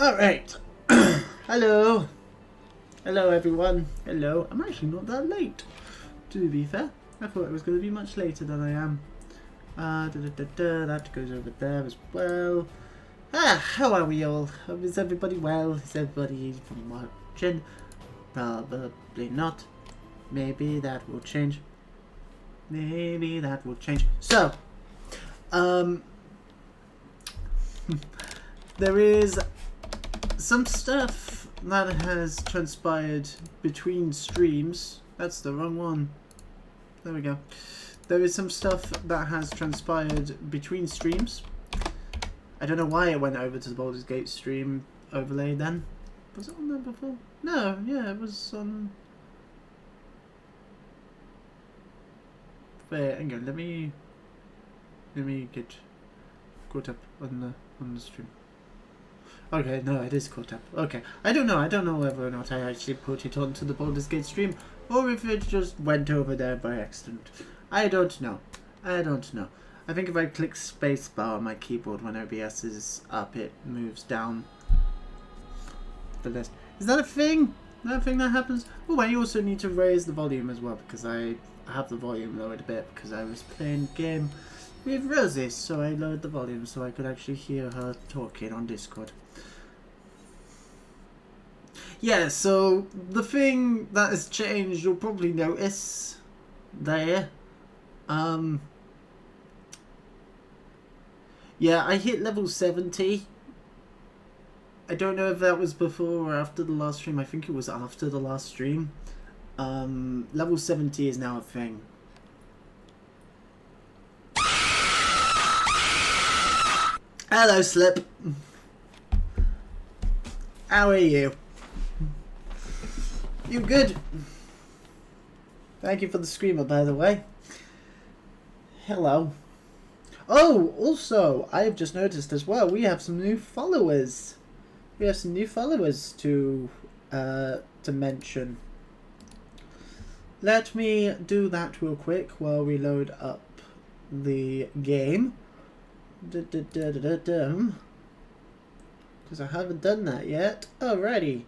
Alright. Hello. Hello everyone. Hello. I'm actually not that late, to be fair. I thought it was going to be much later than I am. That goes over there as well. How are we all? Is everybody well? Is everybody watching? Probably not. Maybe that will change. Maybe that will change. So, there is some stuff that has transpired between streams. That's the wrong one. There we go. There is some stuff that has transpired between streams. I don't know why it went over to the Baldur's Gate stream overlay then. Was it on there before? No, yeah, it was on... Wait, hang on, let me get caught up on the stream. Okay, no, it is caught up. Okay, I don't know whether or not I actually put it onto the Baldur's Gate stream or if it just went over there by accident. I don't know. I think if I click spacebar on my keyboard when OBS is up, it moves down the list. Is that a thing? Is that a thing that happens? Oh, I also need to raise the volume as well because I have the volume lowered a bit because I was playing a game with Rosie, so I lowered the volume so I could actually hear her talking on Discord. Yeah, so the thing that has changed, you'll probably notice there. Yeah, I hit level 70. I don't know if that was before or after the last stream. I think it was after the last stream. Level 70 is now a thing. Hello, Slip. How are you? You good? Thank you for the screamer, by the way. Hello. Oh, also, I have just noticed as well, we have some new followers. We have some new followers to mention. Let me do that real quick while we load up the game. Because I haven't done that yet. Alrighty.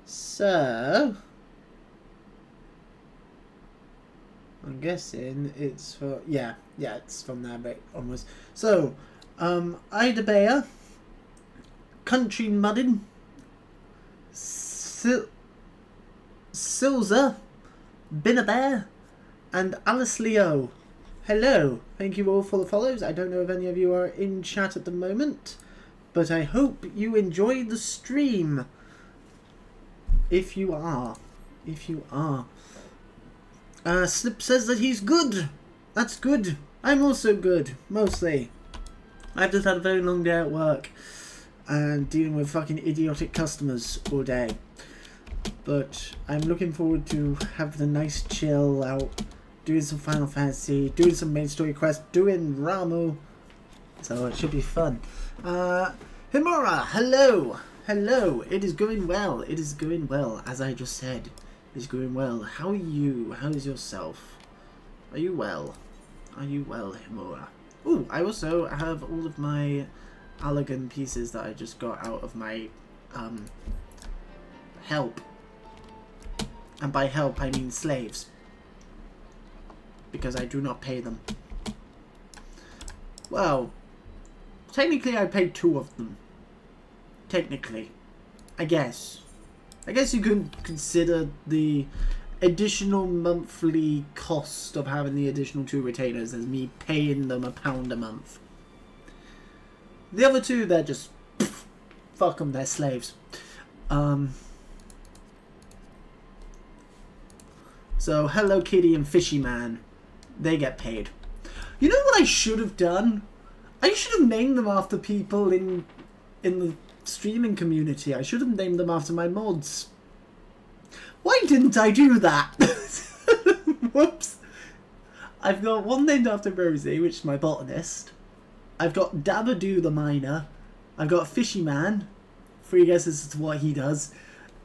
So, I'm guessing it's for yeah, it's from there right onwards. So, Ida Bear, Country Muddin, Silza, Binnabear, and Alice Leo. Hello, thank you all for the follows. I don't know if any of you are in chat at the moment, but I hope you enjoy the stream. If you are. Slip says that he's good. That's good. I'm also good, mostly. I've just had a very long day at work and dealing with fucking idiotic customers all day. But I'm looking forward to having a nice chill out, doing some Final Fantasy, doing some main story quests, doing Ramu. So it should be fun. Himura, hello. Hello, it is going well. It is going well, as I just said. It is going well. How are you? How is yourself? Are you well? Are you well, Himura? Ooh, I also have all of my Allagan pieces that I just got out of my help. And by help, I mean slaves. Because I do not pay them. Well, technically I paid 2 of them. Technically, I guess you could consider the additional monthly cost of having the additional 2 retainers as me paying them £1 a month. The other 2, they're just fuck them, they're slaves. So Hello Kitty and Fishy Man, they get paid. You know what I should have done? I should have named them after people in the streaming community. I should have named them after my mods. Why didn't I do that? Whoops. I've got one named after Rosie, which is my botanist. I've got Dabadoo the miner. I've got Fishy Man. 3 guesses as to what he does.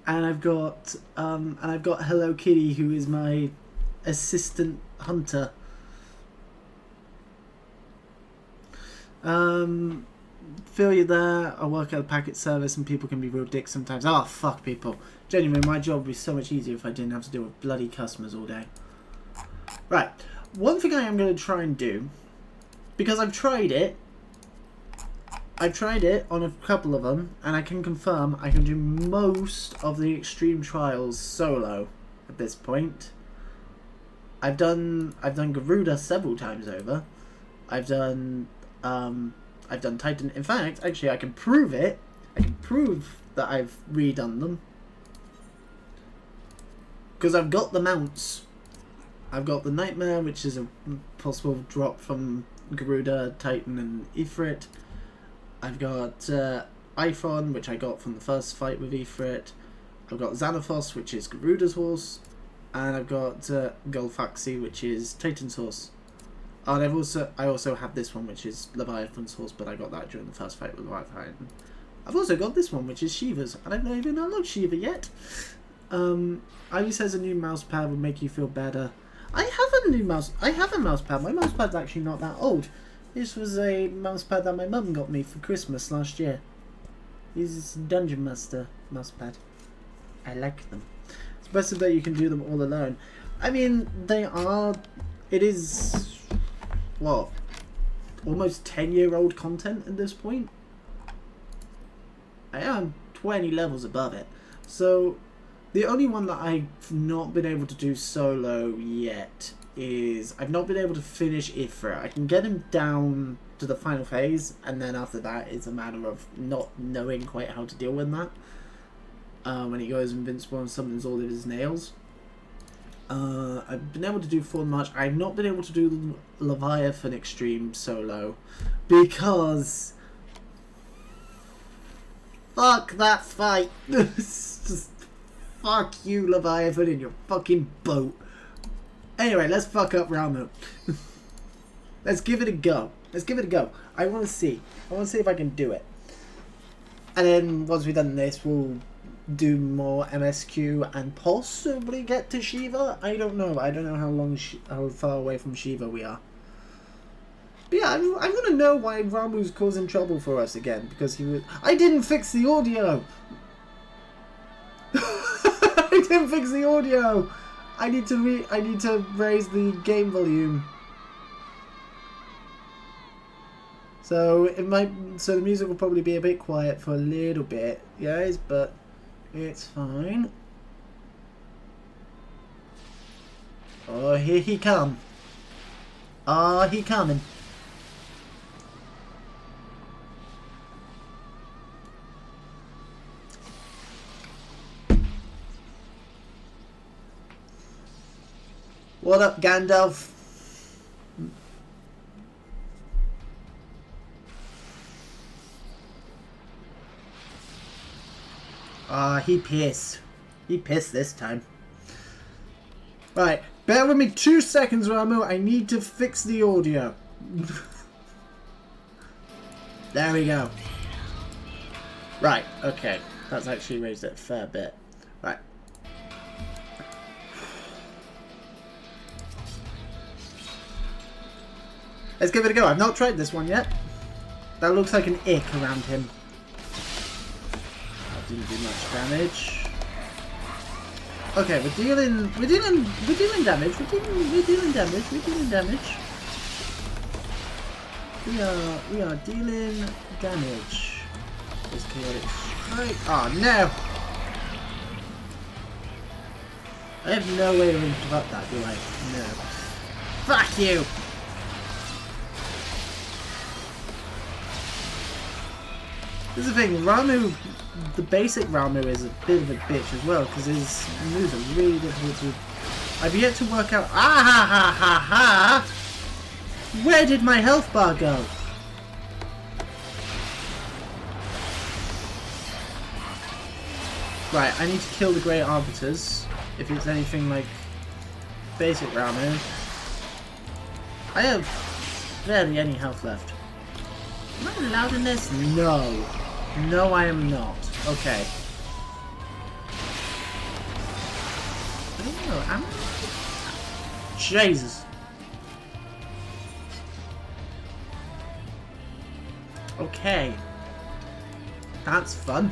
And I've got Hello Kitty, who is my assistant hunter. feel you there. I work at a packet service and people can be real dicks sometimes. Oh, fuck people. Genuinely, my job would be so much easier if I didn't have to deal with bloody customers all day. Right. One thing I am going to try and do, because I've tried it on a couple of them, and I can confirm I can do most of the extreme trials solo at this point. I've done Garuda several times over. I've done Titan. In fact, actually, I can prove it. I can prove that I've redone them because I've got the mounts. I've got the Nightmare, which is a possible drop from Garuda, Titan, and Ifrit. I've got Iphon, which I got from the first fight with Ifrit. I've got Xanathos, which is Garuda's horse. And I've got Golfaxi, which is Titan's horse. And I also have this one, which is Leviathan's horse, but I got that during the first fight with Leviathan. I've also got this one, which is Shiva's, and I've not even unlocked Shiva yet. Ivy says a new mouse pad would make you feel better. I have a mouse pad. My mouse pad's actually not that old. This was a mouse pad that my mum got me for Christmas last year. This is Dungeon Master mouse pad. I like them. It's best that you can do them all alone. I mean, it is, what, almost 10-year-old content at this point? I am 20 levels above it. So, the only one that I've not been able to do solo yet is, I've not been able to finish Ifrit. I can get him down to the final phase, and then after that it's a matter of not knowing quite how to deal with that. When he goes invincible and summons all of his nails. I've been able to do Full March. I've not been able to do the Leviathan Extreme solo because fuck that fight. Just fuck you, Leviathan, in your fucking boat. Anyway, let's fuck up Ramu. Let's give it a go. Let's give it a go. I want to see. I want to see if I can do it. And then once we've done this, we'll do more MSQ and possibly get to Shiva. I don't know. I don't know how far away from Shiva we are. But yeah, I want to know why Ramu's causing trouble for us again, because he was. I didn't fix the audio. I didn't fix the audio. I need to raise the game volume. So the music will probably be a bit quiet for a little bit, guys, but it's fine. Oh, here he come. Oh, he coming. What up, Gandalf? Ah, he pissed. He pissed this time. Right, bear with me 2 seconds, Ramu. I need to fix the audio. There we go. Right, okay. That's actually raised it a fair bit. Right. Let's give it a go. I've not tried this one yet. That looks like an ick around him. That didn't do much damage. Okay, we're dealing damage. We're dealing damage. We are dealing damage. This chaotic strike. Oh no! I have no way to interrupt that, do I? No. Fuck you! This is the thing, Ramu, the basic Ramu is a bit of a bitch as well, because his moves are really difficult to... I've yet to work out... Ah ha ha ha ha! Where did my health bar go? Right, I need to kill the Great Arbiters, if it's anything like basic Ramu. I have barely any health left. Am I allowed in this? No. No, I am not. Okay. I don't know. Am I? Jesus. Okay. That's fun.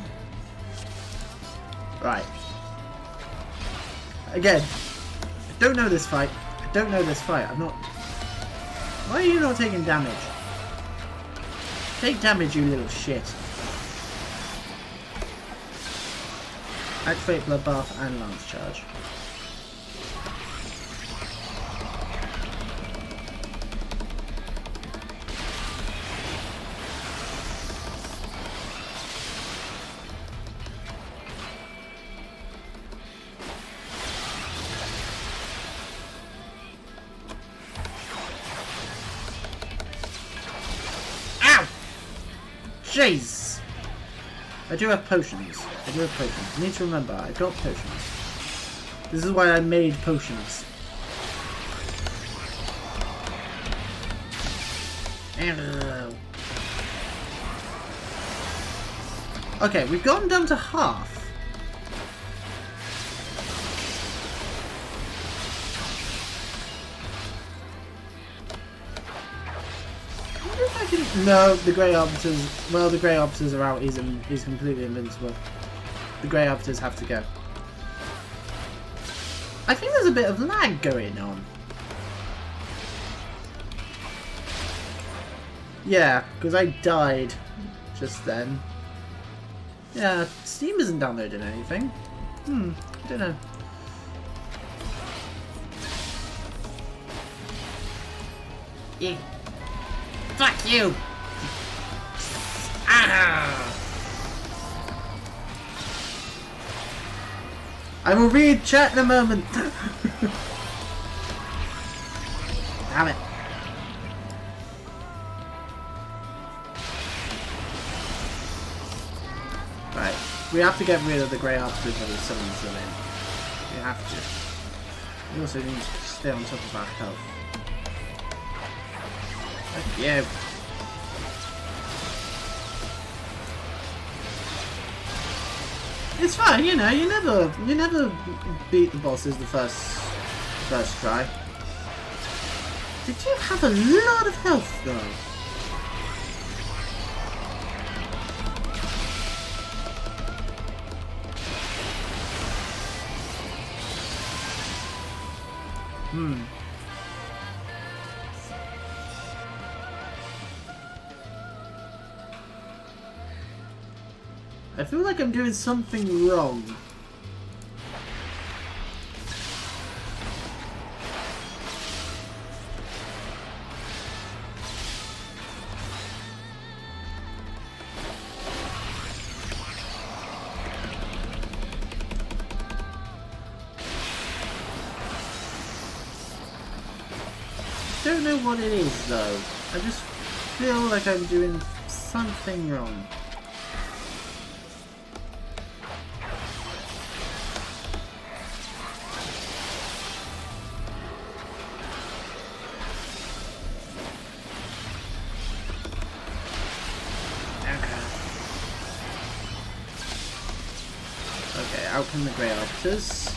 Right. Again, I don't know this fight. I don't know this fight. I'm not... Why are you not taking damage? Take damage, you little shit. Activate Bloodbath and Lance Charge. Jeez! I do have potions. I need to remember, I got potions. This is why I made potions. Okay, we've gotten down to half. No, the Grey Arbiters... Well, the Grey Arbiters are out. He's completely invincible. The Grey Arbiters have to go. I think there's a bit of lag going on. Yeah, because I died just then. Yeah, Steam isn't downloading anything. I don't know. Yeah. Fuck you! Ah! I will read chat in a moment. Damn it. Right, we have to get rid of the Grey Arbiters when he summons them in. We have to. We also need to stay on top of our health. Yeah. It's fine, you know. You never beat the bosses the first try. Did you have a lot of health though? I feel like I'm doing something wrong. I don't know what it is though. I just feel like I'm doing something wrong. Out come the Grey Arbiters.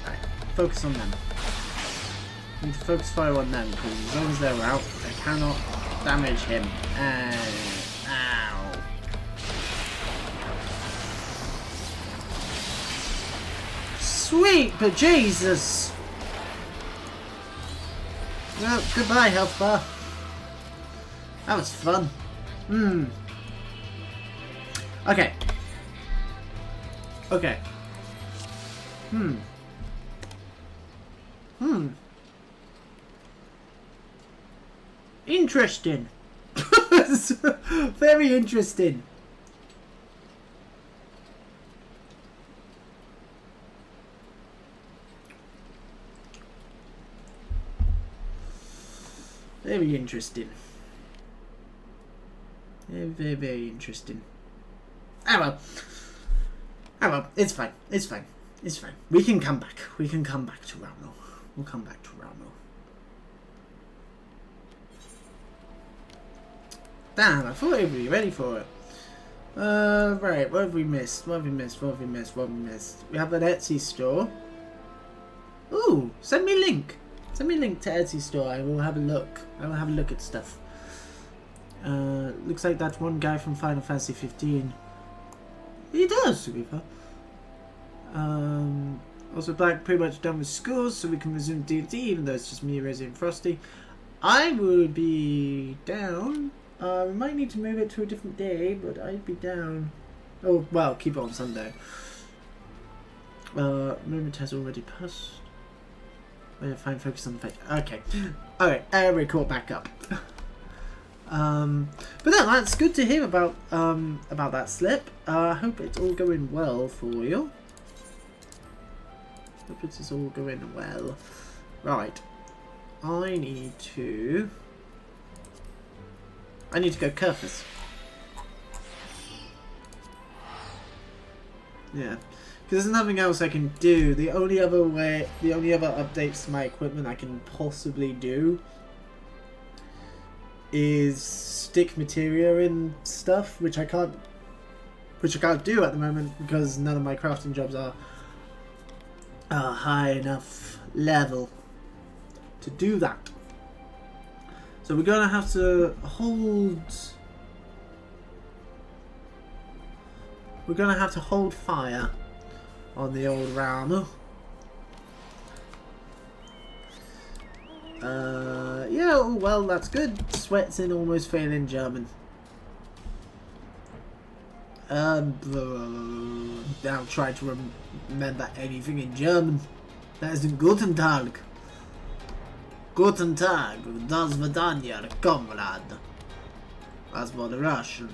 Right, focus on them. I need to focus fire on them because as long as they're out, I cannot damage him. Ow. Sweet, but Jesus! Well, goodbye, health bar. That was fun. Okay. Okay. Interesting. Very interesting. Very interesting. Very, very interesting. Oh well. Oh well, it's fine. It's fine. It's fine. We can come back. We can come back to Ramo. We'll come back to Ramo. Damn, I thought we'd be ready for it. Right, what have we missed? What have we missed? What have we missed? What have we missed? We have an Etsy store. Ooh, send me a link. Send me a link to Etsy store. I will have a look. I will have a look at stuff. Looks like that one guy from Final Fantasy 15. He does, to be fair. Also, Black pretty much done with school, so we can resume D&D, even though it's just me, Rosie, and Frosty. I would be down. We might need to move it to a different day, but I'd be down. Oh, well, keep it on Sunday. Movement has already passed. Fine, focus on the fight. Okay. Alright, we're caught back up. But no, that's good to hear about that slip. I hope it's all going well for you. Hope it's all going well. Right. I need to go Curfus. Yeah. Because there's nothing else I can do. The only other updates to my equipment I can possibly do is stick materia in stuff, which I can't do at the moment because none of my crafting jobs are high enough level to do that. So we're gonna have to hold. We're gonna have to hold fire on the old Rama. Yeah, oh, well, that's good. Sweats in almost failing German. I'll try to remember anything in German. That isn't Guten Tag. Guten Tag, das Vidania, comrade. That's for the Russian.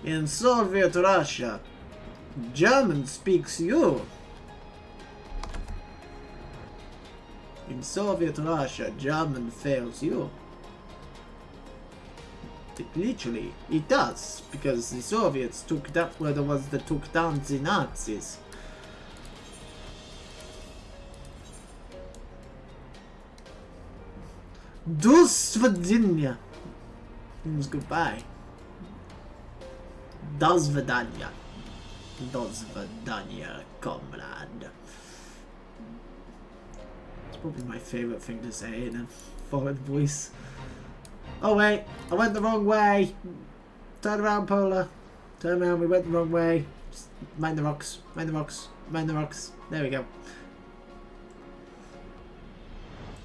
In Soviet Russia, German speaks you. In Soviet Russia, German fails you. Literally, it does, because the Soviets were the ones that took down the Nazis. Do Svidania means goodbye. Do Svidania. Do Svidania, comrade. It's probably my favourite thing to say in a foreign voice. Oh wait, I went the wrong way. Turn around, Polar. Turn around, we went the wrong way. Just mind the rocks, mind the rocks, mind the rocks. There we go.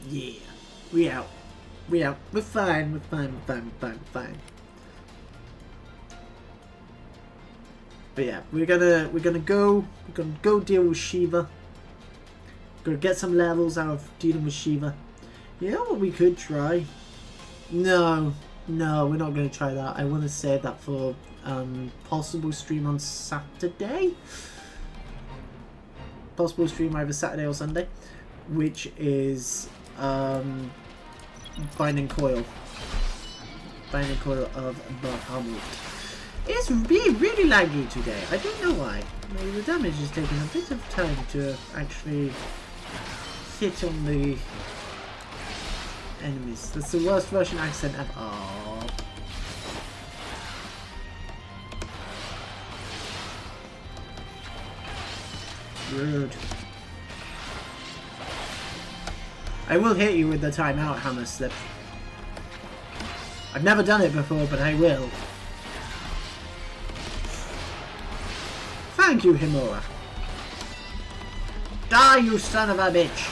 Yeah, we out. We out. We're fine, we're fine, we're fine, we're fine, we're fine. But yeah, we're gonna go deal with Shiva. Gonna get some levels out of dealing with Shiva. You know what we could try? No, we're not going to try that. I want to save that for possible stream on Saturday. Possible stream either Saturday or Sunday, which is Binding Coil. Binding Coil of Bahamut. It's being really laggy today. I don't know why. Maybe the damage is taking a bit of time to actually hit on the enemies. That's the worst Russian accent ever. Oh. Rude. I will hit you with the timeout hammer slip. I've never done it before, but I will. Thank you, Himura. Die, you son of a bitch!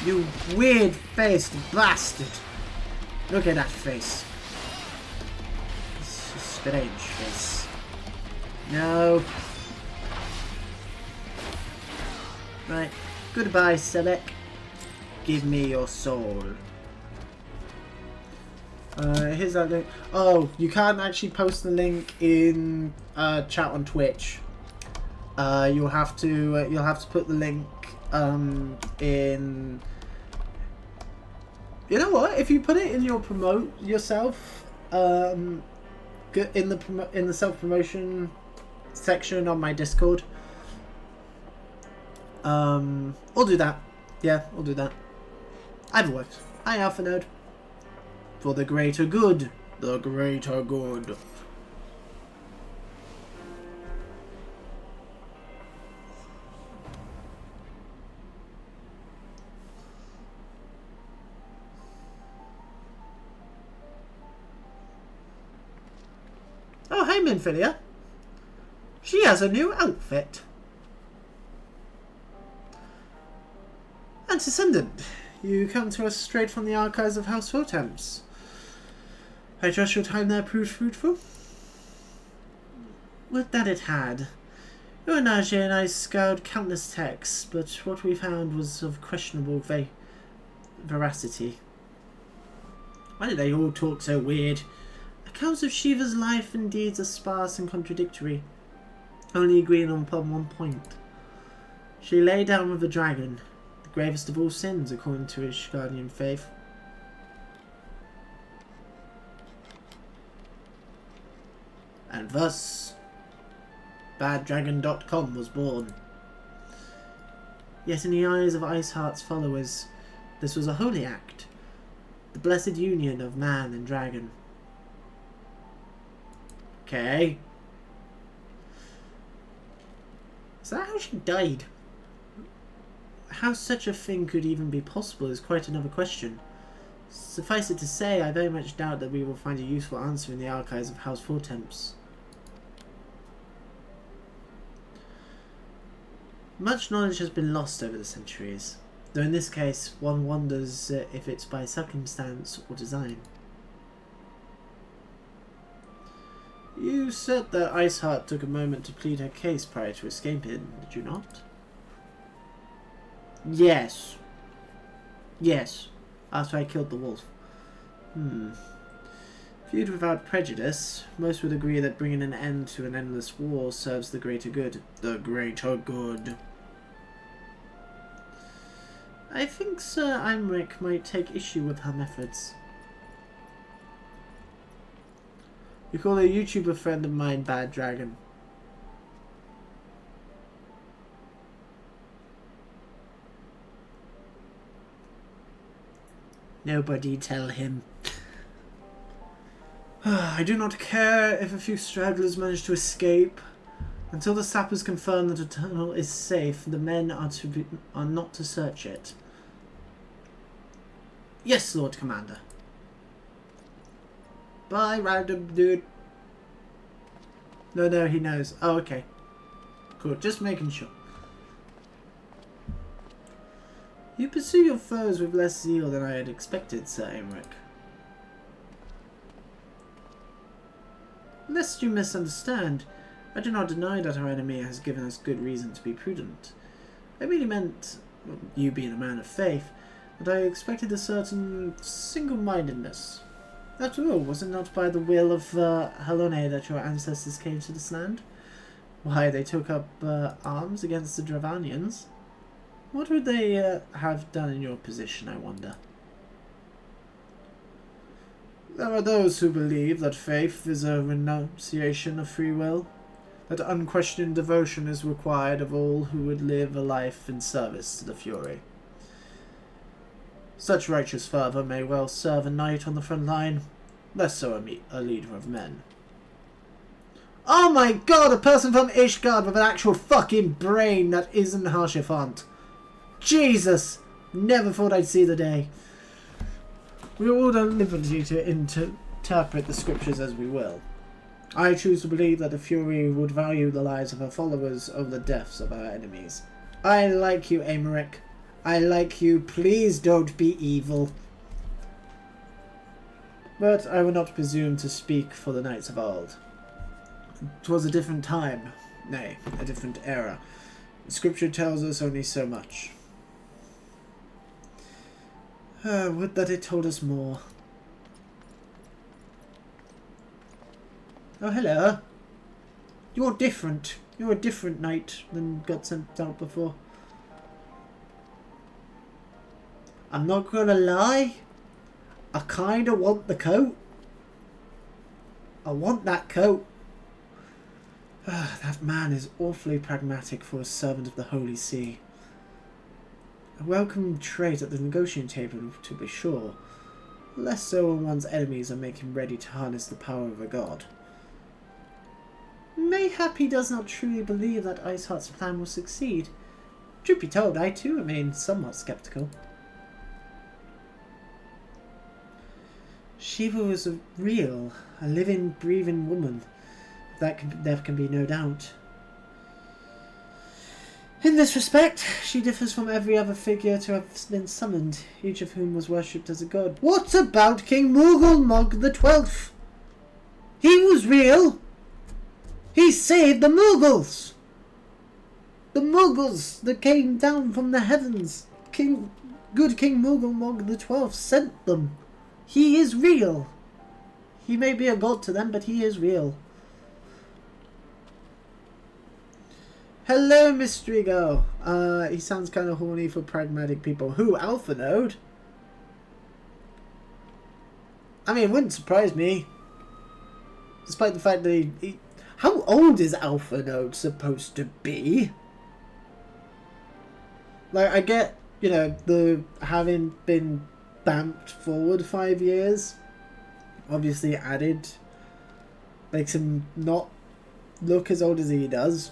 You weird-faced bastard! Look at that face. It's a strange face. No. Right. Goodbye, Sebek. Give me your soul. Here's that link. Oh, you can't actually post the link in chat on Twitch. You'll have to put the link in. You know what? If you put it in your promote yourself, in the self promotion section on my Discord. I'll do that. Yeah, I'll do that. Either works. Hi, Alpha Node. For the greater good. The greater good. inferior. She has a new outfit. Antecedent. You come to us straight from the archives of House Vortemps. I trust your time there proved fruitful? Would that it had. Your Nage and I scoured countless texts, but what we found was of questionable veracity. Why do they all talk so weird? Accounts of Shiva's life and deeds are sparse and contradictory, only agreeing upon one point. She lay down with a dragon, the gravest of all sins according to his guardian faith. And thus, BadDragon.com was born. Yet in the eyes of Iceheart's followers, this was a holy act, the blessed union of man and dragon. Okay. Is that how she died? How such a thing could even be possible is quite another question. Suffice it to say, I very much doubt that we will find a useful answer in the archives of House Vortemps. Much knowledge has been lost over the centuries, though in this case one wonders if it's by circumstance or design. You said that Iceheart took a moment to plead her case prior to escaping, did you not? Yes. Yes, after I killed the wolf. Viewed without prejudice, most would agree that bringing an end to an endless war serves the greater good. The greater good. I think Sir Imric might take issue with her methods. You call a YouTuber friend of mine Bad Dragon. Nobody tell him. I do not care if a few stragglers manage to escape. Until the sappers confirm that the tunnel is safe, the men are not to search it. Yes, Lord Commander. Bye, random dude. No, he knows. Oh, okay. Cool, just making sure. You pursue your foes with less zeal than I had expected, Sir Imric. Lest you misunderstand, I do not deny that our enemy has given us good reason to be prudent. I merely meant, you being a man of faith, that I expected a certain single-mindedness. After all, was it not by the will of Halone that your ancestors came to this land? Why, they took up arms against the Dravanians. What would they have done in your position, I wonder? There are those who believe that faith is a renunciation of free will, that unquestioned devotion is required of all who would live a life in service to the Fury. Such righteous fervour may well serve a knight on the front line, less so a leader of men. Oh my god, a person from Ishgard with an actual fucking brain that isn't Harshifant. Jesus! Never thought I'd see the day. We are all at liberty to interpret the scriptures as we will. I choose to believe that the Fury would value the lives of her followers over the deaths of our enemies. I like you, Aymeric. I like you. Please don't be evil. But I will not presume to speak for the knights of old. 'Twas a different time, nay, a different era. Scripture tells us only so much. Would that it told us more. Oh, hello. You're different. You're a different knight than got sent out before. I'm not gonna lie. I kinda want the coat. I want that coat. That man is awfully pragmatic for a servant of the Holy See. A welcome trait at the negotiating table, to be sure. Less so when one's enemies are making ready to harness the power of a god. Mayhap he does not truly believe that Iceheart's plan will succeed. Truth be told, I too remain somewhat sceptical. Shiva was a living, breathing woman. there can be no doubt. In this respect, she differs from every other figure to have been summoned, each of whom was worshipped as a god. What about King Moogle the 12th? He was real! He saved the Moogles! The Moogles that came down from the heavens. Good King Moogle the 12th sent them. He is real. He may be a god to them, but he is real. Hello, Mystery Girl. He sounds kind of horny for pragmatic people. Who? Alpha Node? I mean, it wouldn't surprise me. Despite the fact that he... How old is Alpha Node supposed to be? Like, I get, you know, the having been bamped forward 5 years. Obviously added. Makes him not look as old as he does.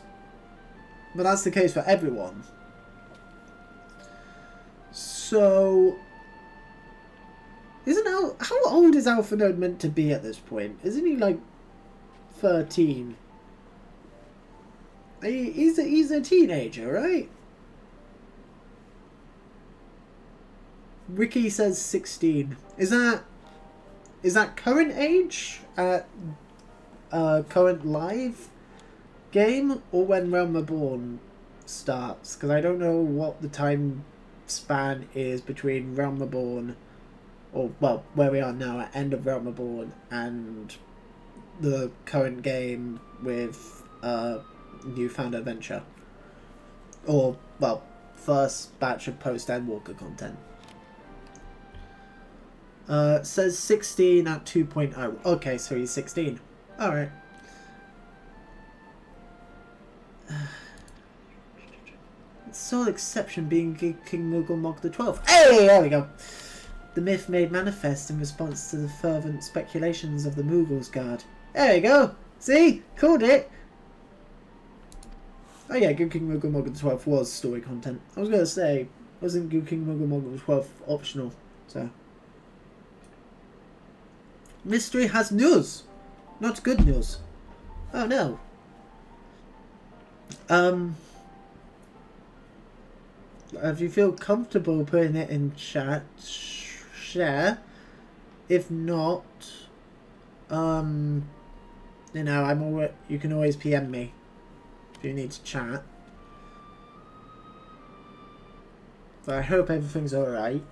But that's the case for everyone. So... How old is Alpha Node meant to be at this point? Isn't he like 13? He's a teenager, right? Wiki says 16. Is that current age at current live game, or when Realm Reborn starts? Because I don't know what the time span is between Realm Reborn, or well, where we are now at end of Realm Reborn, and the current game with Newfound Adventure, or well, first batch of post Endwalker content. Says 16 at 2.0. Okay, so he's 16. Alright. Sole exception being King Moogle the 12th. Hey, there we go. The myth made manifest in response to the fervent speculations of the Moogles Guard. There we go. See? Called it. Oh yeah, Good King Moogle the 12th was story content. I was going to say, wasn't Good King Moogle the 12th optional? So... Mystery has news. Not good news. Oh no. If you feel comfortable putting it in chat, share. If not, you know, you can always PM me if you need to chat. But I hope everything's alright.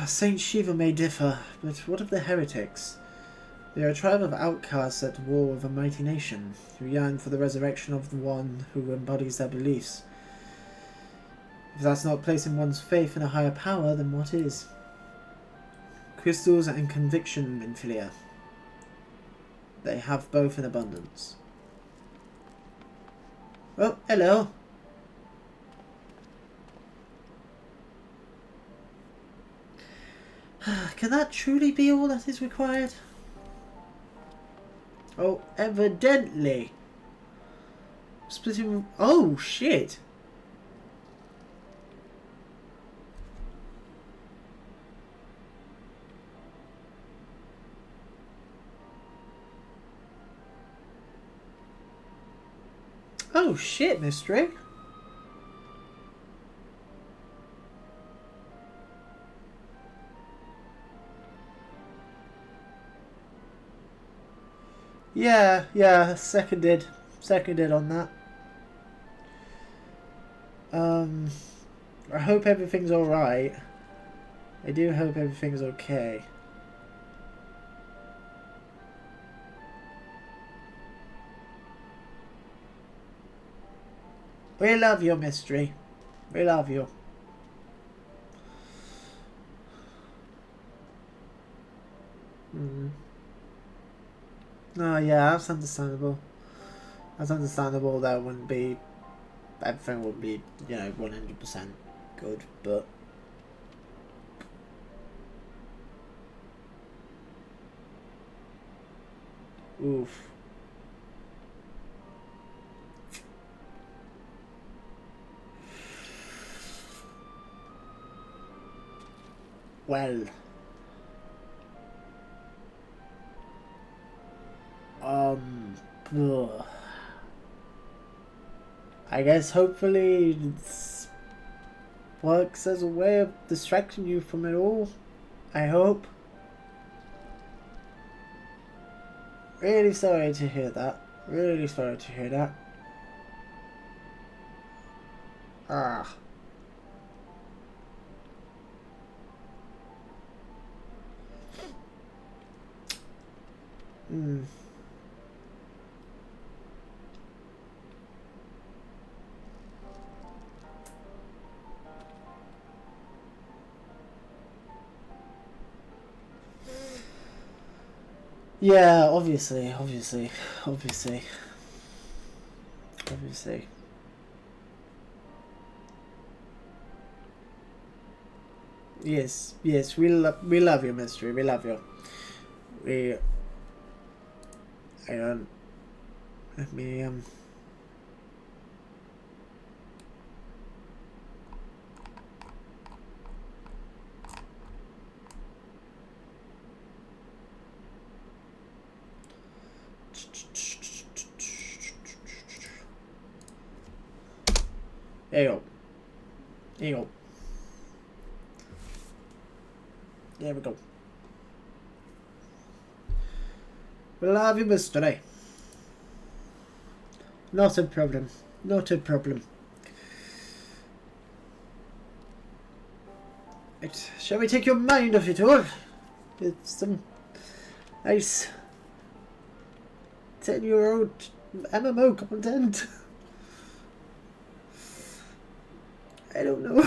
Saint Shiva may differ, but what of the heretics? They are a tribe of outcasts at war with a mighty nation, who yearn for the resurrection of the one who embodies their beliefs. If that's not placing one's faith in a higher power, then what is? Crystals and conviction, Minfilia. They have both in abundance. Oh, hello. Can that truly be all that is required? Oh, evidently. Splitting... Oh, shit. Oh, shit, Mystery. Yeah, seconded on that. I hope everything's alright. I do hope everything's okay. We love you, Mystery. We love you. Oh yeah, that's understandable. That's understandable. That wouldn't be... Everything would be, you know, 100% good, but... Oof. Well... Ugh. I guess hopefully it works as a way of distracting you from it all. I hope. Really sorry to hear that. Really sorry to hear that. Ah. Hmm. Yeah, obviously. Yes, we love you, Mystery. We love you. I don't. Let me There you go. There you go. There we go. We love you, Mystery. Not a problem. Not a problem. Right. Shall we take your mind off it all? With some nice 10-year-old MMO content? I don't know.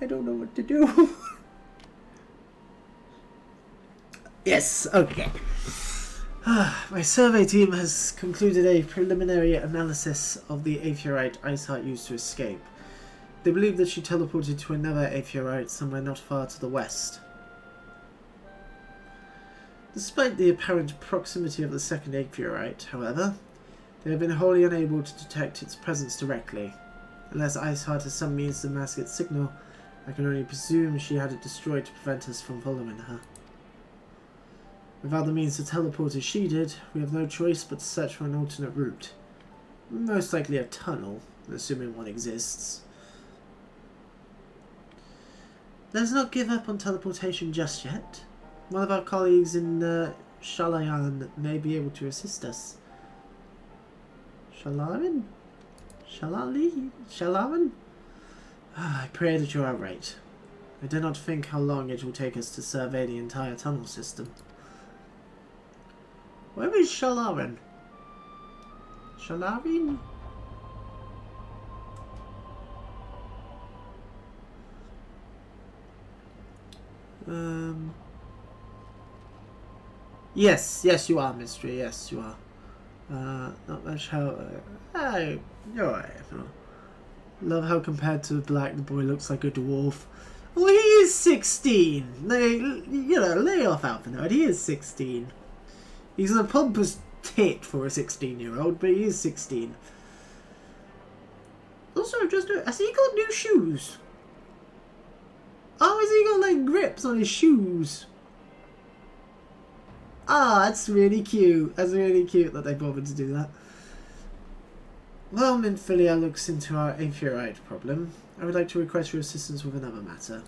I don't know what to do. Yes, okay. My survey team has concluded a preliminary analysis of the Aetherite Iceheart used to escape. They believe that she teleported to another Aetherite somewhere not far to the west. Despite the apparent proximity of the second Aetherite, however, they have been wholly unable to detect its presence directly. Unless Iceheart has some means to mask its signal, I can only presume she had it destroyed to prevent us from following her. Without the means to teleport as she did, we have no choice but to search for an alternate route. Most likely a tunnel, assuming one exists. Let's not give up on teleportation just yet. One of our colleagues in Shalayan may be able to assist us. Shalarin? Shalarin? I pray that you are right. I do not think how long it will take us to survey the entire tunnel system. Where is Shalarin? Shalarin? Yes, you are, Mystery. Yes, you are. Not much how. You're alright. Love how compared to Black, the boy looks like a dwarf. Well, he is 16. Lay off Alphanode. He is 16. He's a pompous tit for a 16-year-old, but he is 16. Also, has he got new shoes? Oh, has he got, like, grips on his shoes? Ah, that's really cute. That's really cute that they bothered to do that. While Minfilia looks into our Aetherite problem, I would like to request your assistance with another matter.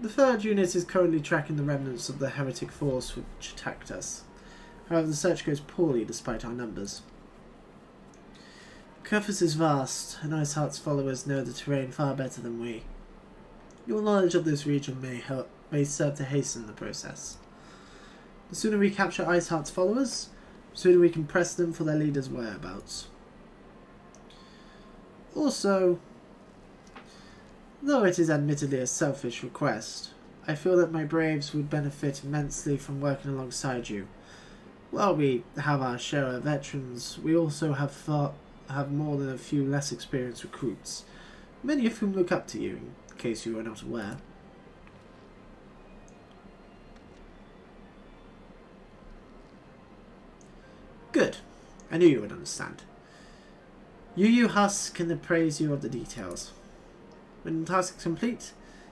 The 3rd unit is currently tracking the remnants of the heretic force which attacked us. However, the search goes poorly despite our numbers. Kerfus is vast, and Iceheart's followers know the terrain far better than we. Your knowledge of this region may serve to hasten the process. The sooner we capture Iceheart's followers, the sooner we can press them for their leader's whereabouts. Also, though it is admittedly a selfish request, I feel that my braves would benefit immensely from working alongside you. While we have our share of veterans, we also have more than a few less experienced recruits, many of whom look up to you, in case you are not aware. Good. I knew you would understand. Yu Husk can appraise you of the details. When the task is complete,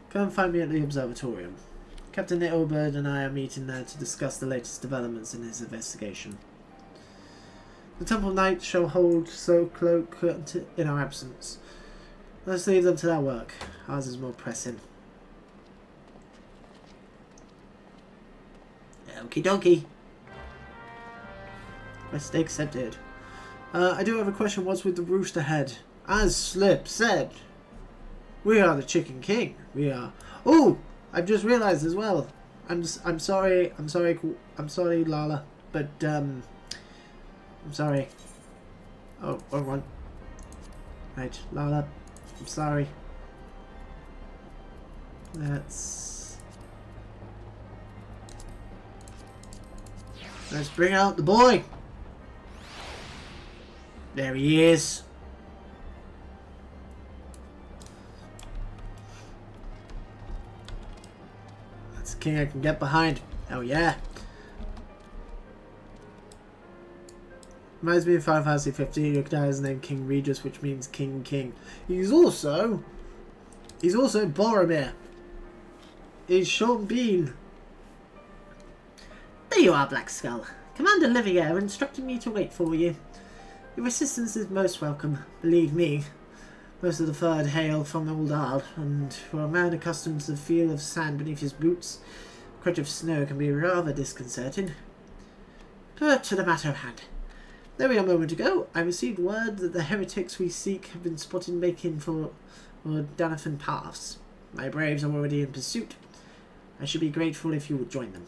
come and find me at the observatorium. Captain Ethelbert and I are meeting there to discuss the latest developments in his investigation. The Temple Knights shall hold so cloak in our absence. Let's leave them to their work. Ours is more pressing. Okie dokie. Quest accepted. I do have a question. What's with the rooster head? As Slip said, we are the Chicken King. We are. Oh, I've just realised as well. I'm sorry, Lala, but I'm sorry. Oh, wrong one. Right, Lala, I'm sorry. Let's bring out the boy. There he is. That's a king I can get behind. Oh yeah. Reminds me of Final Fantasy 15. Your guy is named King Regis, which means King. He's also Boromir. He's Sean Bean. There you are, Black Skull. Commander Olivier instructed me to wait for you. Your assistance is most welcome. Believe me, most of the Third hail from Old Ard, and for a man accustomed to the feel of sand beneath his boots, a crutch of snow can be rather disconcerting. But to the matter at hand. There we are a moment ago. I received word that the heretics we seek have been spotted making for Danathan Pass. My braves are already in pursuit. I should be grateful if you would join them.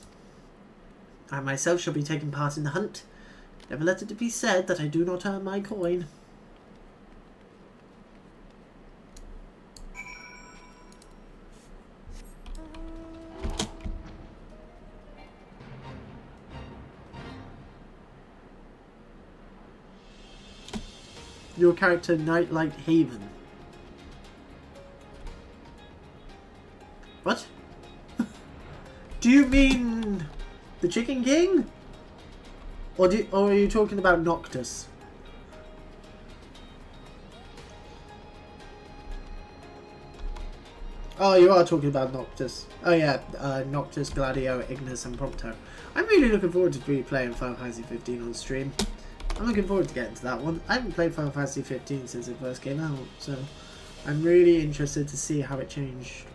I myself shall be taking part in the hunt. Never let it be said that I do not earn my coin. Your character, Nightlight Haven. What? Do you mean the Chicken King? Or are you talking about Noctis? Oh, you are talking about Noctis. Oh yeah, Noctis, Gladio, Ignis, and Prompto. I'm really looking forward to replaying Final Fantasy 15 on stream. I'm looking forward to getting to that one. I haven't played Final Fantasy 15 since it first came out, so I'm really interested to see how it changed.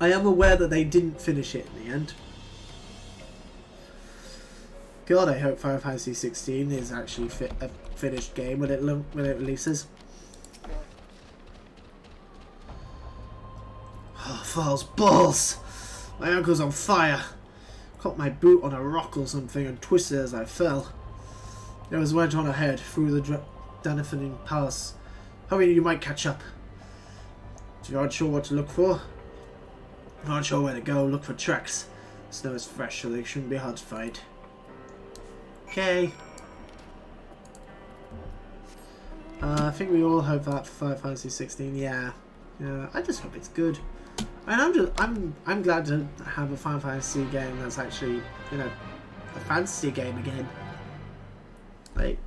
I am aware that they didn't finish it in the end. God, I hope Final Fantasy 16 is actually a finished game when it releases. Oh, false balls! My ankle's on fire. Caught my boot on a rock or something and twisted as I fell. There was went on ahead through the Danathan Pass. Hurry, you might catch up. If you aren't sure what to look for, not sure where to go, look for tracks. Snow is fresh, so they shouldn't be hard to find. Okay. I think we all hope that for Final Fantasy 16. Yeah. I just hope it's good. And I'm glad to have a Final Fantasy game that's actually, a fantasy game again. Like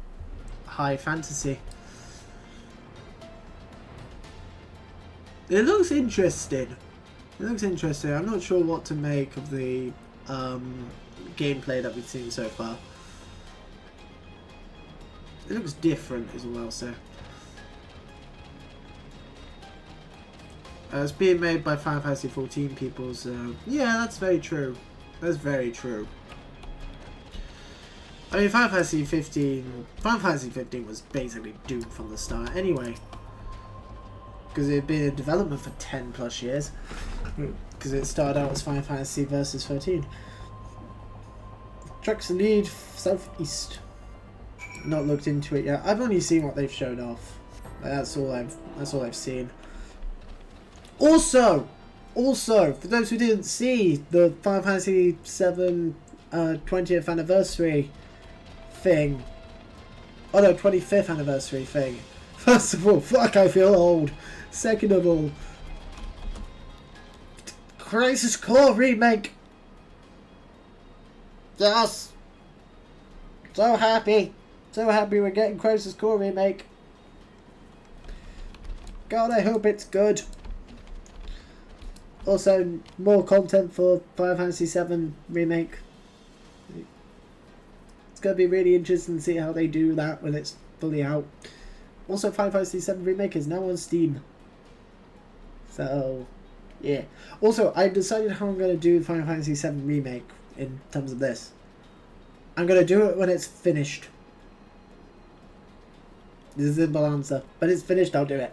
high fantasy. It looks interesting. I'm not sure what to make of the gameplay that we've seen so far. It looks different as well, so. It's being made by Final Fantasy 14 people, so yeah, that's very true. That's very true. I mean, Final Fantasy 15 was basically doomed from the start anyway. Because it had been in development for 10 plus years. Because it started out as Final Fantasy Versus 13. Tracks lead southeast. Not looked into it yet. I've only seen what they've shown off. That's all I've seen. Also, for those who didn't see the Final Fantasy 7 20th anniversary thing. Oh no, 25th anniversary thing. First of all, fuck, I feel old. Second of all, Crisis Core remake. Yes. So happy we're getting Crisis Core remake. God, I hope it's good. Also, more content for Final Fantasy VII Remake. It's going to be really interesting to see how they do that when it's fully out. Also, Final Fantasy VII Remake is now on Steam. So, yeah. Also, I've decided how I'm going to do Final Fantasy VII Remake in terms of this. I'm going to do it when it's finished. This is a simple answer. When it's finished, I'll do it.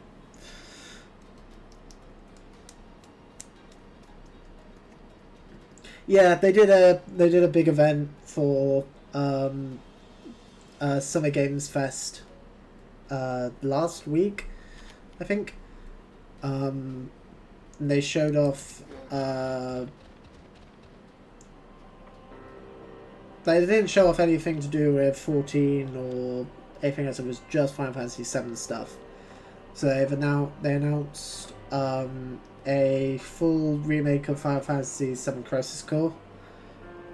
Yeah, they did a big event for Summer Games Fest last week, I think. And they showed off. They didn't show off anything to do with 14 or anything else. It was just Final Fantasy VII stuff. So they announced a full remake of Final Fantasy VII Crisis Core,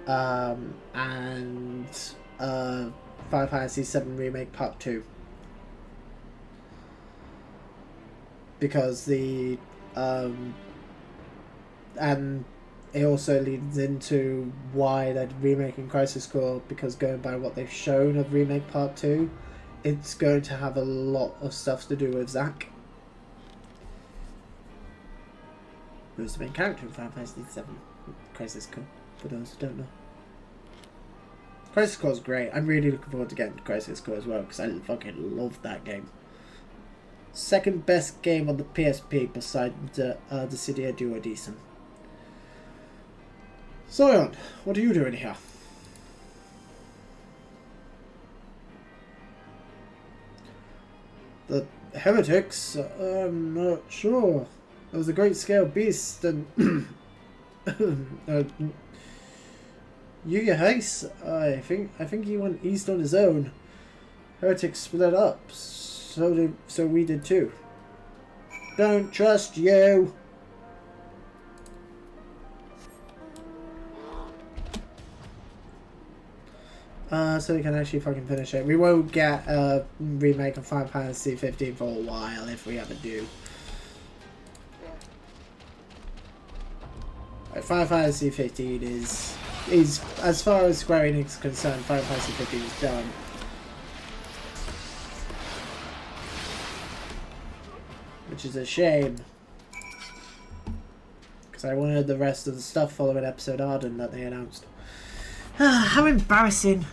and Final Fantasy VII Remake Part 2. Because the and it also leads into why they're remaking Crisis Core, because going by what they've shown of Remake Part 2, it's going to have a lot of stuff to do with Zack, who's the main character in Final Fantasy VII Crisis Core, for those who don't know. Crisis Core is great. I'm really looking forward to getting to Crisis Core as well, because I fucking love that game. Second best game on the PSP beside the Dissidia Duodecim. Zion, what are you doing here? The heretics? I'm not sure. There was a great scale beast and Yuya Heis, I think he went east on his own. Heretics split up. So we did too. Don't trust you. So we can actually fucking finish it. We won't get a remake of Final Fantasy 15 for a while if we ever do. Final Fantasy 15 is as far as Square Enix is concerned, Final Fantasy 15 is done. Which is a shame. Because I wanted the rest of the stuff following episode Arden that they announced. How embarrassing.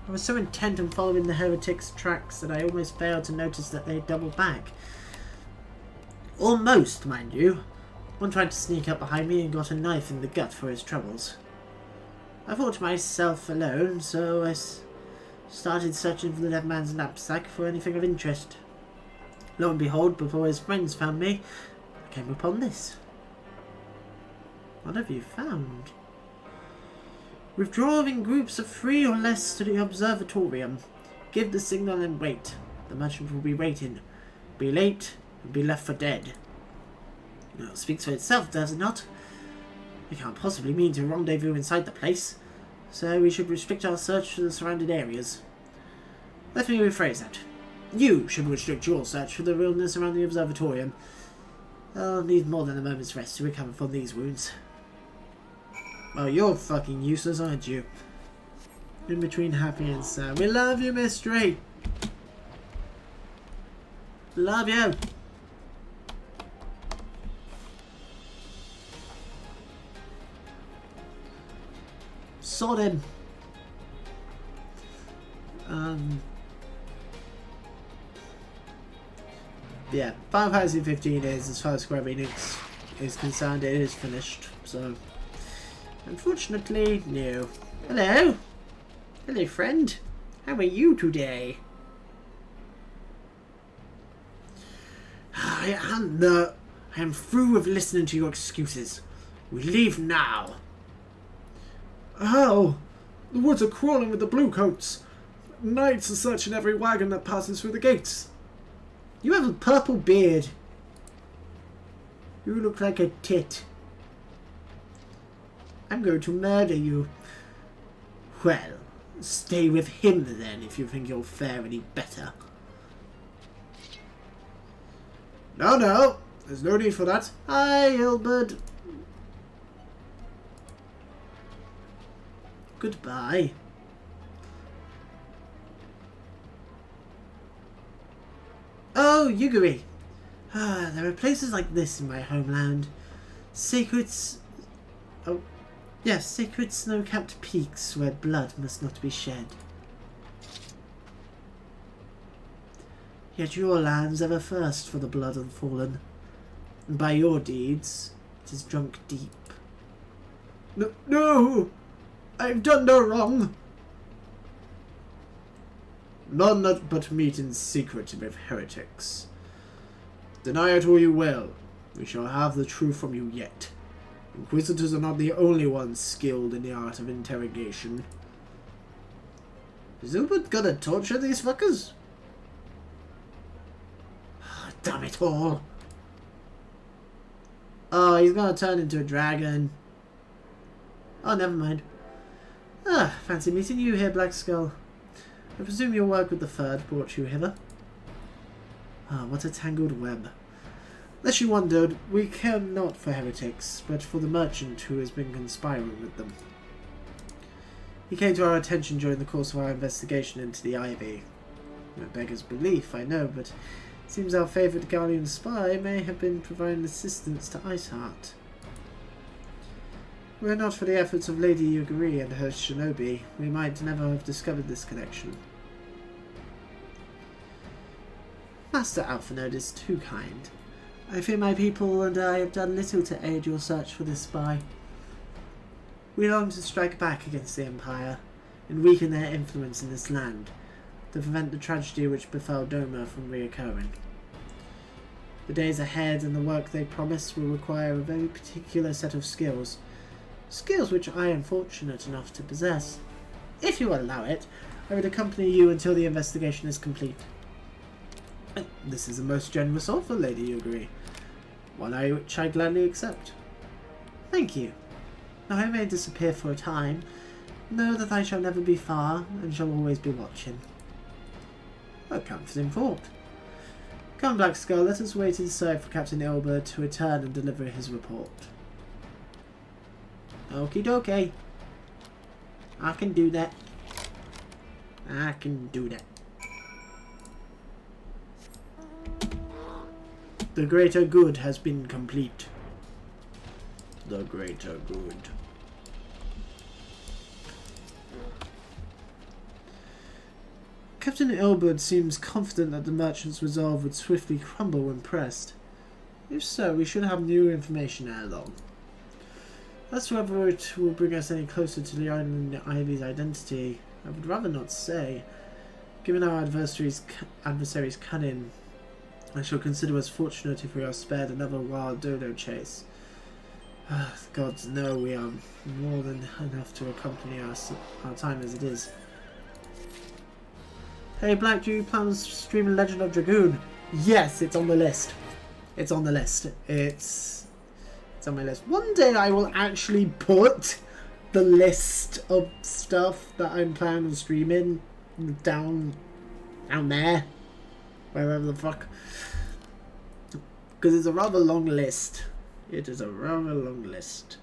I was so intent on following the heretics' tracks that I almost failed to notice that they doubled back. Almost, mind you. One tried to sneak up behind me and got a knife in the gut for his troubles. I thought to myself alone, so I started searching for the dead man's knapsack for anything of interest. Lo and behold, before his friends found me, I came upon this. What have you found? Withdraw in groups of 3 or less to the observatorium. Give the signal and wait. The merchant will be waiting. Be late and be left for dead. Well, it speaks for itself, does it not? We can't possibly mean to rendezvous inside the place, so we should restrict our search to the surrounding areas. Let me rephrase that. You should restrict your search for the wilderness around the observatorium. I'll need more than a moment's rest to recover from these wounds. Well, you're fucking useless, aren't you? In between happy and sad. We love you, Mystery! Love you! Sod him! Yeah, Final Fantasy 15 is, as far as Square Enix is concerned, it is finished, so... Unfortunately, no. Hello? Hello, friend. How are you today? I am through with listening to your excuses. We leave now. Oh, the woods are crawling with the bluecoats. Knights are searching every wagon that passes through the gates. You have a purple beard. You look like a tit. I'm going to murder you. Well, stay with him then if you think you'll fare any better. No, no. There's no need for that. Hi, Ilbert. Goodbye. Oh, Yuguri. Ah, there are places like this in my homeland. Sacred... Oh, yes, sacred snow-capped peaks where blood must not be shed. Yet your land's ever thirst for the blood of the fallen. And by your deeds, it is drunk deep. No, no! I've done no wrong! None that but meet in secret with heretics. Deny it all you will. We shall have the truth from you yet. Inquisitors are not the only ones skilled in the art of interrogation. Is Ilbert gonna torture these fuckers? Oh, damn it all. Oh, he's gonna turn into a dragon. Oh, never mind. Ah, fancy meeting you here, Blackskull. I presume your work with the Third brought you hither. Ah, what a tangled web. Lest you wondered, we care not for heretics, but for the merchant who has been conspiring with them. He came to our attention during the course of our investigation into the Ivy. No beggar's belief, I know, but it seems our favoured guardian spy may have been providing assistance to Iceheart. Were it not for the efforts of Lady Yuguri and her shinobi, we might never have discovered this connection. Master Alphanode is too kind. I fear my people and I have done little to aid your search for this spy. We long to strike back against the Empire and weaken their influence in this land to prevent the tragedy which befell Doma from reoccurring. The days ahead and the work they promise will require a very particular set of skills. Skills which I am fortunate enough to possess. If you will allow it, I would accompany you until the investigation is complete. This is a most generous offer, Lady Yuguri. One which I gladly accept. Thank you. Now I may disappear for a time. Know that I shall never be far, and shall always be watching. A comforting thought. Come, Blackskull, let us wait inside for Captain Ilbert to return and deliver his report. Okie dokie. I can do that. I can do that. The greater good has been complete. The greater good. Captain Ilbert seems confident that the merchant's resolve would swiftly crumble when pressed. If so, we should have new information ere long. As to whether it will bring us any closer to the island Ivy's identity, I would rather not say. Given our adversary's cunning, I shall consider us fortunate if we are spared another wild dodo chase. The gods know we are more than enough to accompany our time as it is. Hey Black, do you plan on streaming Legend of Dragoon? Yes, it's on the list. It's on the list. It's on my list. One day I will actually put the list of stuff that I'm planning on streaming down there. Wherever the fuck. Because it's a rather long list. It is a rather long list.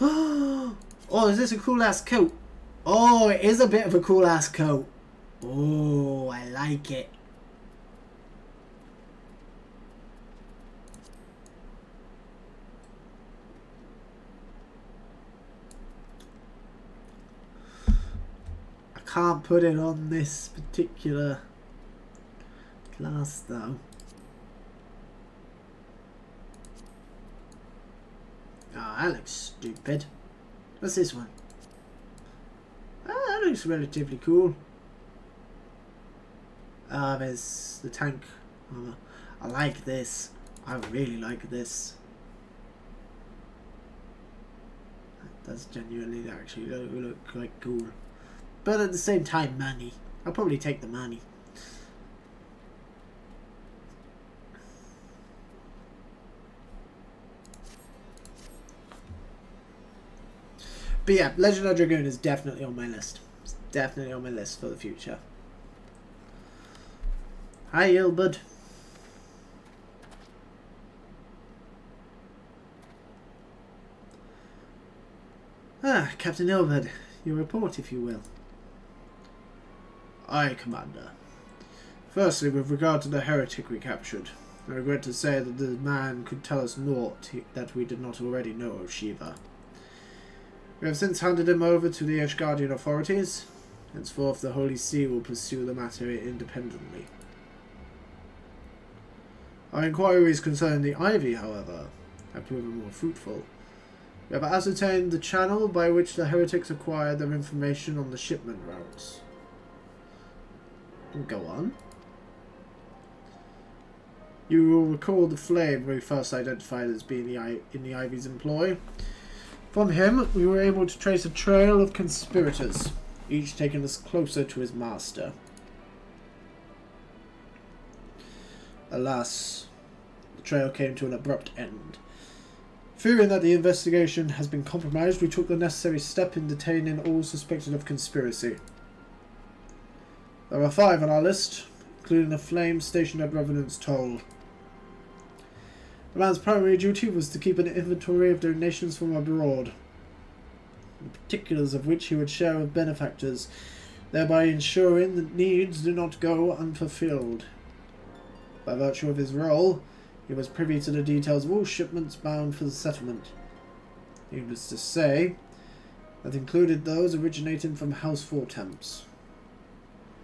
Oh, is this a cool ass coat? Oh, it is a bit of a cool ass coat. Oh, I like it. I can't put it on this particular class though. Oh, that looks stupid. What's this one? Oh, that looks relatively cool. Ah, there's the tank armor. I like this. I really like this. That does genuinely actually look like cool. But at the same time, money. I'll probably take the money. But yeah, Legend of Dragoon is definitely on my list. It's definitely on my list for the future. Hi, Ilbud. Ah, Captain Ilbert, your report, if you will. Aye, Commander. Firstly, with regard to the heretic we captured, I regret to say that the man could tell us naught that we did not already know of Shiva. We have since handed him over to the Ashgardian authorities. Henceforth, the Holy See will pursue the matter independently. Our inquiries concerning the Ivy, however, have proven more fruitful. We have ascertained the channel by which the heretics acquired their information on the shipment routes. Go on. You will recall the flame we first identified as being in the Ivy's employ. From him, we were able to trace a trail of conspirators, each taking us closer to his master. Alas, the trail came to an abrupt end. Fearing that the investigation has been compromised, we took the necessary step in detaining all suspected of conspiracy. There are 5 on our list, including a flame stationed at Revenant's Toll. The man's primary duty was to keep an inventory of donations from abroad, the particulars of which he would share with benefactors, thereby ensuring that needs do not go unfulfilled. By virtue of his role, he was privy to the details of all shipments bound for the settlement. Needless to say, that included those originating from House Fortemps.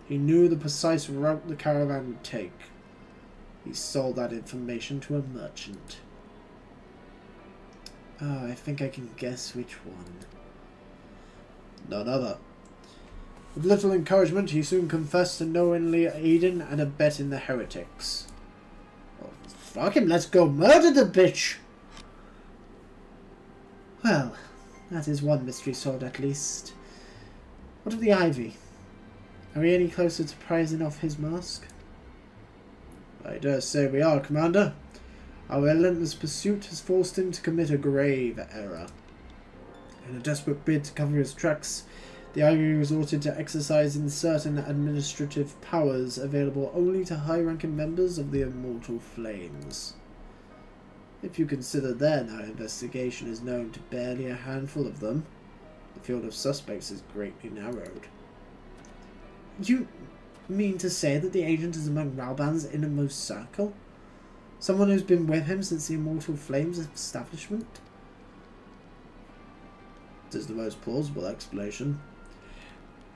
He knew the precise route the caravan would take. He sold that information to a merchant. I think I can guess which one. None other. With little encouragement, he soon confessed to knowingly aiding and abetting the heretics. Oh, fuck him, let's go murder the bitch! Well, that is one mystery solved at least. What of the Ivy? Are we any closer to prizing off his mask? I dare say we are, Commander. Our relentless pursuit has forced him to commit a grave error. In a desperate bid to cover his tracks, the Ivy resorted to exercising certain administrative powers available only to high-ranking members of the Immortal Flames. If you consider then our investigation is known to barely a handful of them, the field of suspects is greatly narrowed. You mean to say that the agent is among Ralban's innermost circle? Someone who's been with him since the Immortal Flames establishment? It is the most plausible explanation.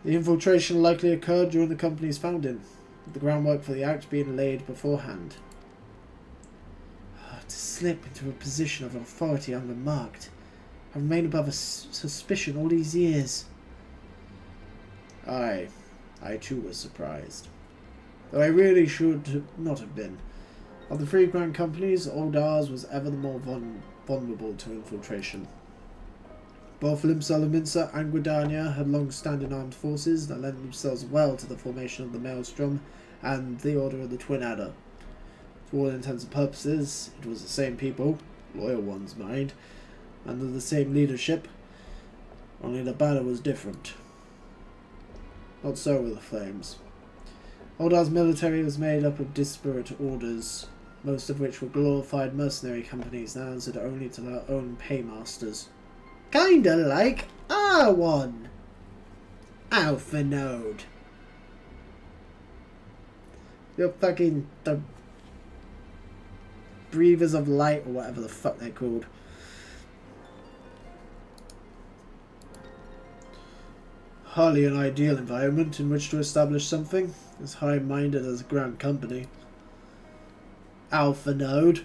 The infiltration likely occurred during the company's founding, with the groundwork for the act being laid beforehand. To slip into a position of authority unremarked, have remained above a suspicion all these years. I too was surprised. Though I really should not have been. Of the 3 grand companies, Old Ours was ever the more vulnerable to infiltration. Both Limsa Lominsa and Guadania had long-standing armed forces that lent themselves well to the formation of the Maelstrom and the Order of the Twin Adder. For all intents and purposes, it was the same people, loyal ones mind, under the same leadership, only the battle was different. Not so with the Flames. Oldar's military was made up of disparate orders, most of which were glorified mercenary companies that answered only to their own paymasters. Kinda like our one. Alpha Node. You're fucking the Breathers of Light or whatever the fuck they're called. Hardly an ideal environment in which to establish something as high-minded as a grand company. Alpha Node.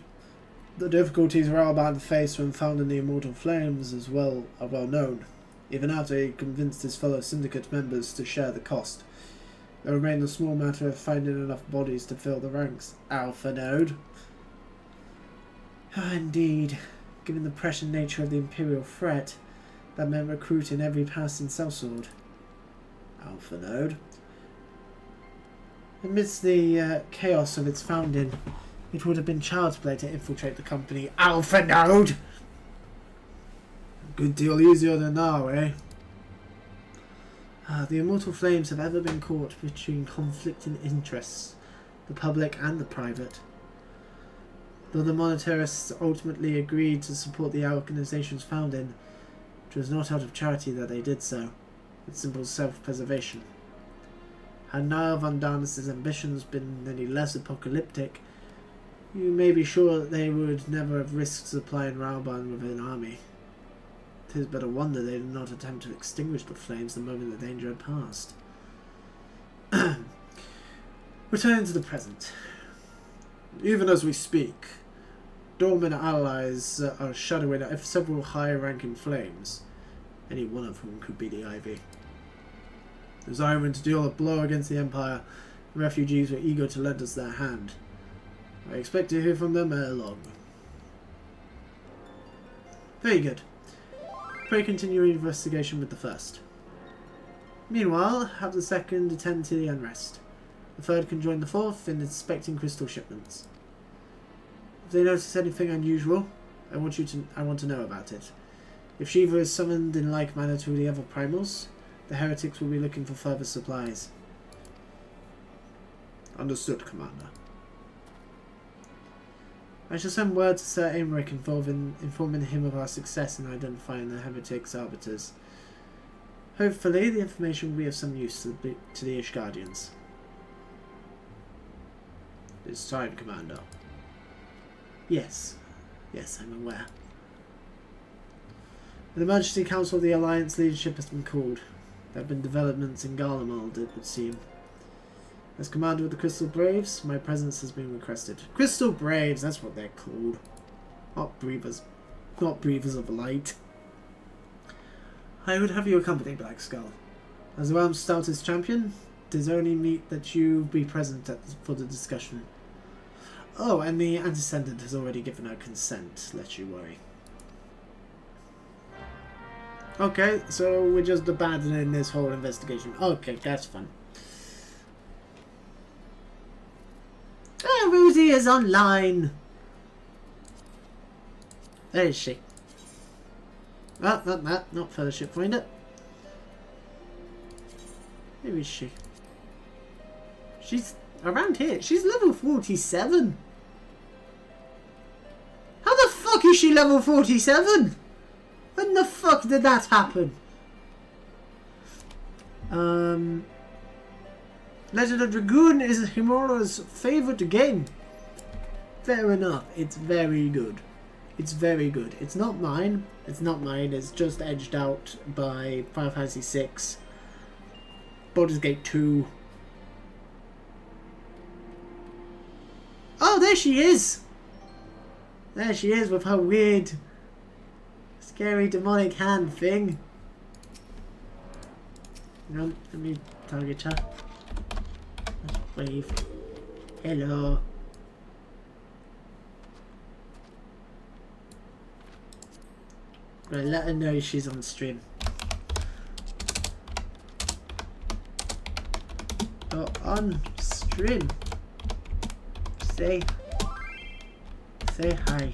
The difficulties Ralban faced when founding the Immortal Flames are well known, even after he convinced his fellow syndicate members to share the cost. There remained the small matter of finding enough bodies to fill the ranks. Alpha Node. Ah, indeed. Given the pressing nature of the Imperial threat, that meant recruiting every passing sellsword. Alpha Node. Amidst the chaos of its founding, it would have been child's play to infiltrate the company. Alpha Node! A good deal easier than now, eh? The Immortal Flames have ever been caught between conflicting interests, the public and the private. Though the monetarists ultimately agreed to support the organization's founding, it It was not out of charity that they did so. It's simple self-preservation. Had Niall von Darnus's ambitions been any less apocalyptic, you may be sure that they would never have risked supplying Reborn with an army. 'Tis but a wonder they did not attempt to extinguish the flames the moment the danger had passed. Returning to the present. Even as we speak, Dorman allies are shadowing several high-ranking flames, any one of whom could be the Ivy. Desiring to deal a blow against the Empire, the refugees were eager to lend us their hand. I expect to hear from them ere long. Very good. Pray continue your investigation with the first. Meanwhile, have the second attend to the unrest. The third can join the fourth in inspecting crystal shipments. If they notice anything unusual, I want to know about it. If Shiva is summoned in like manner to the other primals, the heretics will be looking for further supplies. Understood, Commander. I shall send word to Sir Aymeric informing him of our success in identifying the heretics' arbiters. Hopefully, the information will be of some use to the Ishgardians. It's time, Commander. Yes. Yes, I'm aware. The Emergency Council of the Alliance leadership has been called. There have been developments in Garlemald, it would seem. As Commander of the Crystal Braves, my presence has been requested. Crystal Braves, that's what they're called. Not Breathers. Not Breathers of Light. I would have you accompany Blackskull. As the realm's stoutest champion, it is only meet that you be present for the discussion. Oh, and the Antecedent has already given her consent, let you worry. Okay, so we're just abandoning this whole investigation. Okay, that's fun. Oh, Rosie is online! There is she. Oh, not that, not Fellowship Finder. Where is she? She's around here. She's level 47. How the fuck is she level 47? When the fuck did that happen? Legend of Dragoon is Himura's favourite game. Fair enough. It's very good. It's very good. It's not mine. It's not mine. It's just edged out by Final Fantasy VI, Baldur's Gate 2. Oh, there she is! There she is with her weird, scary demonic hand thing. Hang on, let me target her. Let's wave. Hello. Right, let her know she's on stream. You're on stream. Say hi.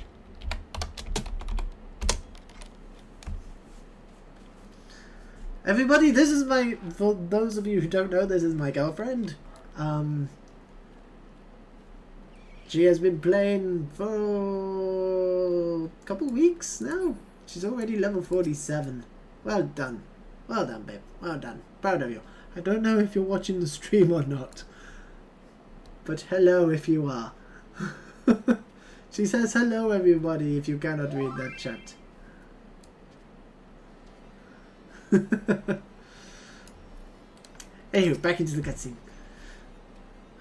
Everybody, this is my, for those of you who don't know, this is my girlfriend. She has been playing for a couple weeks now. She's already level 47. Well done. Well done, babe. Well done. Proud of you. I don't know if you're watching the stream or not, but hello if you are. She says hello everybody if you cannot read that chat. Anyway, back into the cutscene.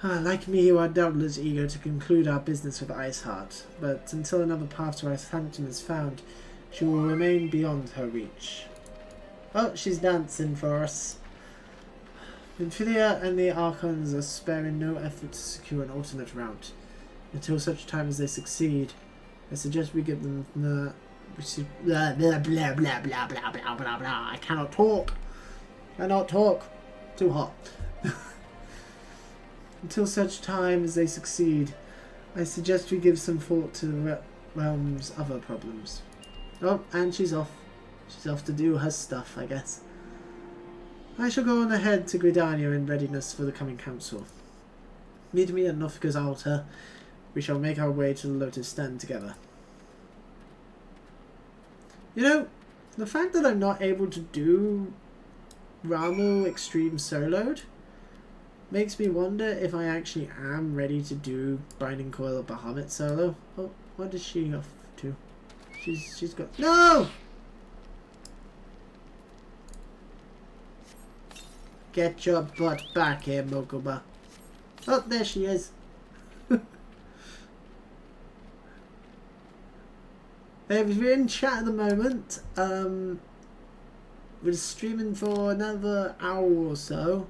Like me, you are doubtless eager to conclude our business with Iceheart, but until another path to Icehampton is found, she will remain beyond her reach. Oh, she's dancing for us. Infilia and the Archons are sparing no effort to secure an alternate route. Until such time as they succeed, I suggest we give them the... blah blah blah blah blah blah blah blah blah. I cannot talk. Cannot talk. Too hot. Until such time as they succeed, I suggest we give some thought to the realm's other problems. Oh, and she's off. She's off to do her stuff, I guess. I shall go on ahead to Gridania in readiness for the coming council. Meet me at Nofka's altar. We shall make our way to the Lotus Stand together. You know, The fact that I'm not able to do Ramu Extreme Soloed makes me wonder if I actually am ready to do Binding Coil of Bahamut solo. Oh, what is she off to? She's got no. Get your butt back here, Mokuba. Oh, there she is. If you're in chat at the moment, we're streaming for another hour or so,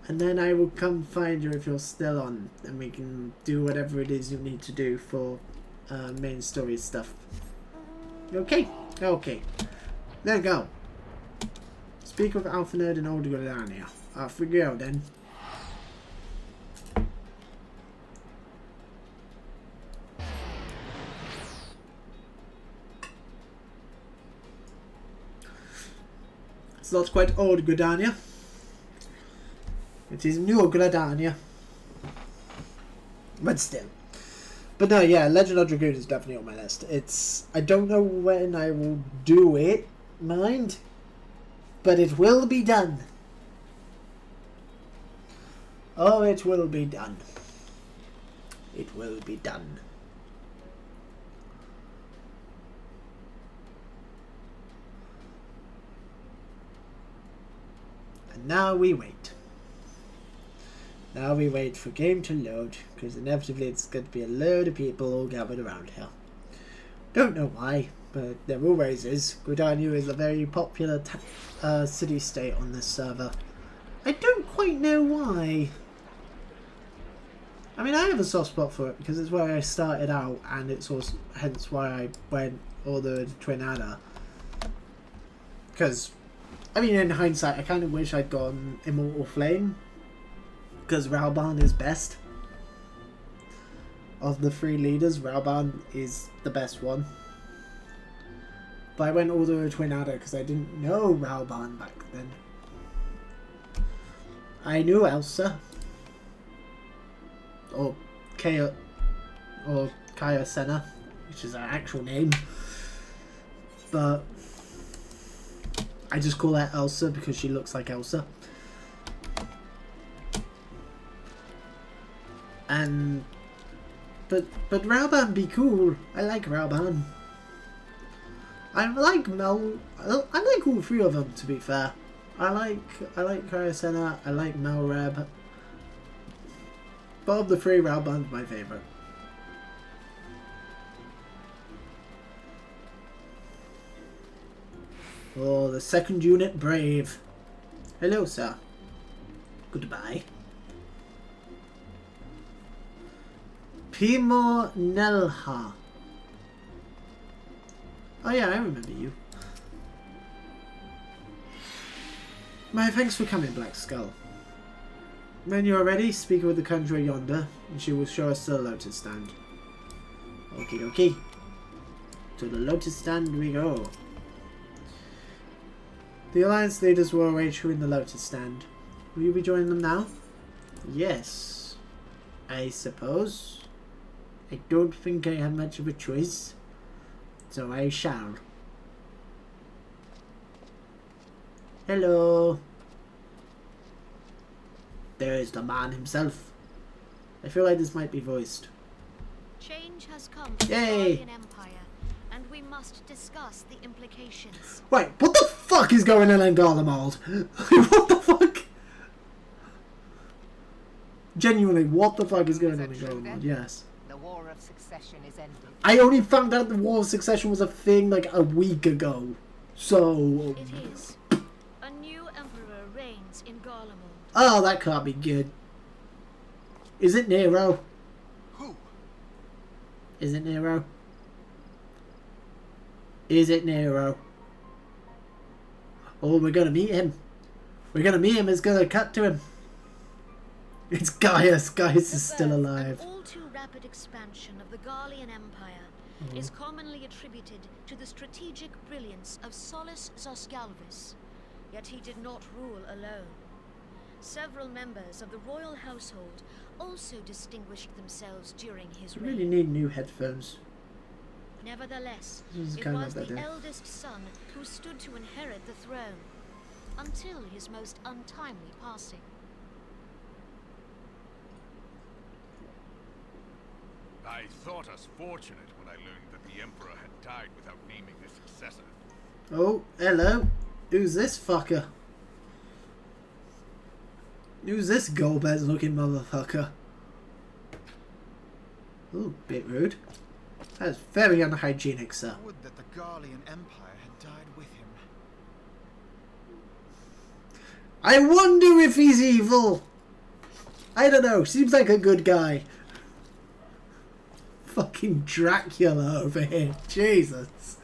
and then I will come find you if you're still on, and we can do whatever it is you need to do for main story stuff. Okay? Okay. There we go. Speak of Alpha Nerd and Old Gordania. Off we go then. It's not quite Old Gordania. It is New Gordania. But still. But no, yeah, Legend of Dragoon is definitely on my list. I don't know when I will do it, mind. But it will be done. Oh, it will be done. It will be done. And now we wait. Now we wait for game to load, because inevitably it's going to be a load of people all gathered around here. Don't know why, but there always is. Gridania is a very popular city-state on this server. I don't quite know why. I mean, I have a soft spot for it because it's where I started out, and it's also hence why I went all the way to Twin Adder. Because, I mean, in hindsight, I kind of wish I'd gone Immortal Flame, because Raoban is best. Of the three leaders, Raoban is the best one. But I went all the way to Twin Adder because I didn't know Raoban back then. I knew Elsa. Or Kaya Senna, which is her actual name. But I just call her Elsa because she looks like Elsa. And but Raoban be cool. I like Raoban. I like Mel. I like all three of them, to be fair. I like Kaya Senna. I like Melreb. But of the three, Raoban's my favourite. Oh, the second unit brave. Hello, sir. Goodbye. Pimo Nelha. Oh yeah, I remember you. My thanks for coming, Black Skull. When you are ready, speak with the conjurer yonder, and she will show us the lotus stand. Okie dokie. To the lotus stand we go. The Alliance leaders will await you in the lotus stand. Will you be joining them now? Yes. I suppose. I don't think I have much of a choice, so I shall. Hello. There is the man himself. I feel like this might be voiced. Change has come to the Yay! Guardian Empire, and we must discuss the implications. Wait, what the fuck is going on in Garlemald? What the fuck? Genuinely, what the fuck is going on in Garlemald? Yes. The War of Succession is ended. I only found out the War of Succession was a thing like a week ago. So... It is. A new emperor reigns in Garlemald. Oh, that can't be good. Is it Nero? Who? Is it Nero? Is it Nero? Oh, we're gonna meet him. We're gonna meet him. It's gonna cut to him. It's Gaius. Gaius is still alive. An all too rapid expansion of the Garlean Empire is commonly attributed to the strategic brilliance of Solus Zosgalvis. Yet he did not rule alone. Several members of the royal household also distinguished themselves during his I reign. really need new headphones. Nevertheless, This is it kind of was the better. eldest son who stood to inherit the throne, until his most untimely passing. I thought us fortunate when I learned that the Emperor had died without naming his successor. Oh, hello. Who's this fucker? Who's this Golbez looking motherfucker? Ooh, bit rude. That's very unhygienic, sir. Would that the Garlean Empire had died with him. I wonder if he's evil. I don't know. Seems like a good guy. Fucking Dracula over here. Jesus.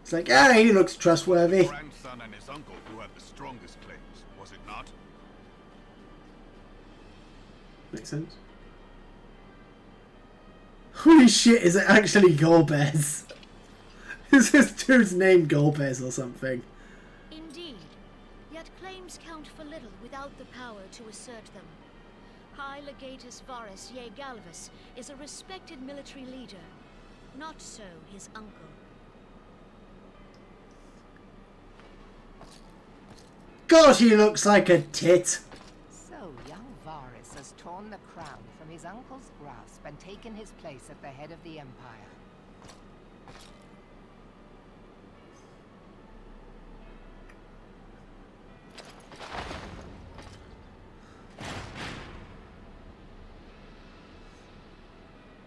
It's like, ah, he looks trustworthy. His grandson and his uncle who had the strongest claims, was it not? Makes sense. Holy shit, is it actually Golbez? Is this dude's name Golbez or something? Indeed, yet claims count for little without the power to assert them. High Legatus Varus Ye Galvus is a respected military leader. Not so his uncle. God, he looks like a tit. So young Varus has torn the crown from his uncle's grasp and taken his place at the head of the Empire.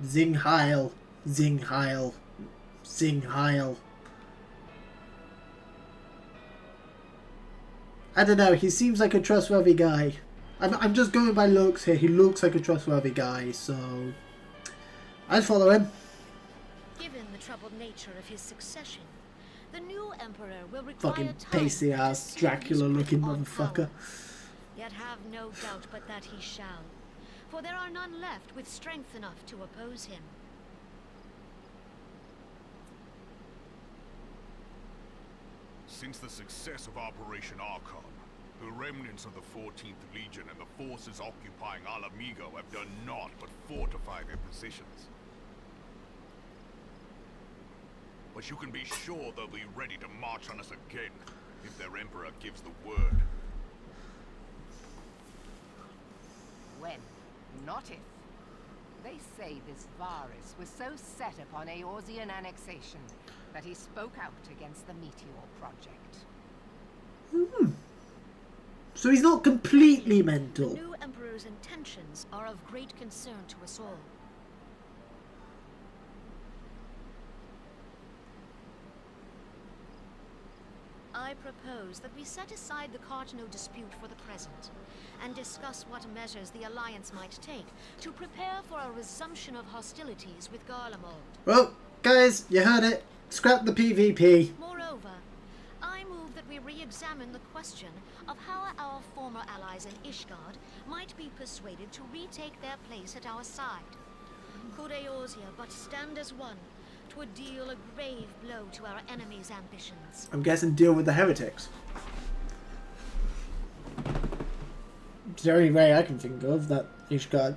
Zing Heil. Zing Heil. Zing Heil. I don't know, he seems like a trustworthy guy. I'm just going by looks here. He looks like a trustworthy guy, so I'd follow him. Given the troubled nature of his succession, the new emperor will require Fucking time pasty to ass seal his Dracula looking grip on motherfucker. power. Yet have no doubt but that he shall, for there are none left with strength enough to oppose him. Since the success of Operation Archon, the remnants of the 14th Legion and the forces occupying Alamigo have done naught but fortify their positions. But you can be sure they'll be ready to march on us again, if their Emperor gives the word. When, not if. They say this Varus was so set upon Eorzean annexation that he spoke out against the Meteor Project. So he's not completely The mental. new emperor's intentions are of great concern to us all. I propose that we set aside the Cardinal dispute for the present, and discuss what measures the Alliance might take to prepare for a resumption of hostilities with Garlemald. Well, guys, you heard it. Scrap the PvP. Moreover, I move that we re-examine the question of how our former allies in Ishgard might be persuaded to retake their place at our side. Could Eorzea but stand as one, 'twould deal a grave blow to our enemies' ambitions. I'm guessing deal with the heretics. It's the only way I can think of that Ishgard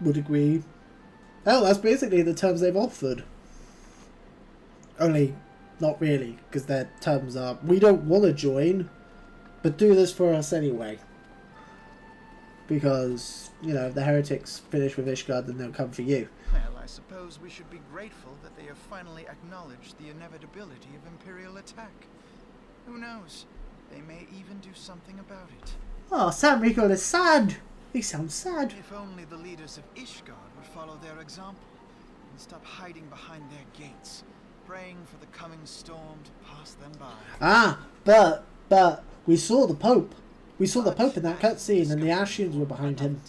would agree. Oh, that's basically the terms they've offered. Only, not really, because their terms are, we don't want to join, but do this for us anyway. Because, you know, if the heretics finish with Ishgard, then they'll come for you. Well, I suppose we should be grateful that they have finally acknowledged the inevitability of Imperial attack. Who knows? They may even do something about it. Oh, Sam Rico is sad. He sounds sad. If only the leaders of Ishgard would follow their example and stop hiding behind their gates, praying for the coming storm to pass them by. Ah, but we saw the Pope. We saw the Pope in that cutscene, and the Ashians were behind him.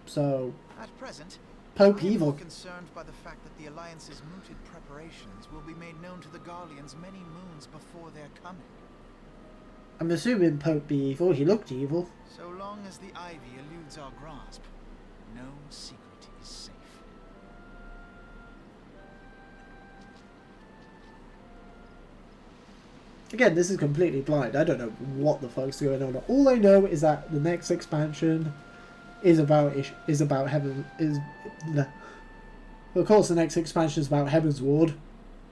So, At present, Pope I am evil. more concerned by the fact that the Alliance's mooted preparations will be made known to the Garleans many moons before their coming. I'm assuming Pope be evil. He looked evil. So long as the ivy eludes our grasp, no secret is safe. Again, this is completely blind. I don't know what the fuck's going on. All I know is that the next expansion is about heaven. Of course, the next expansion is about Heaven's Ward.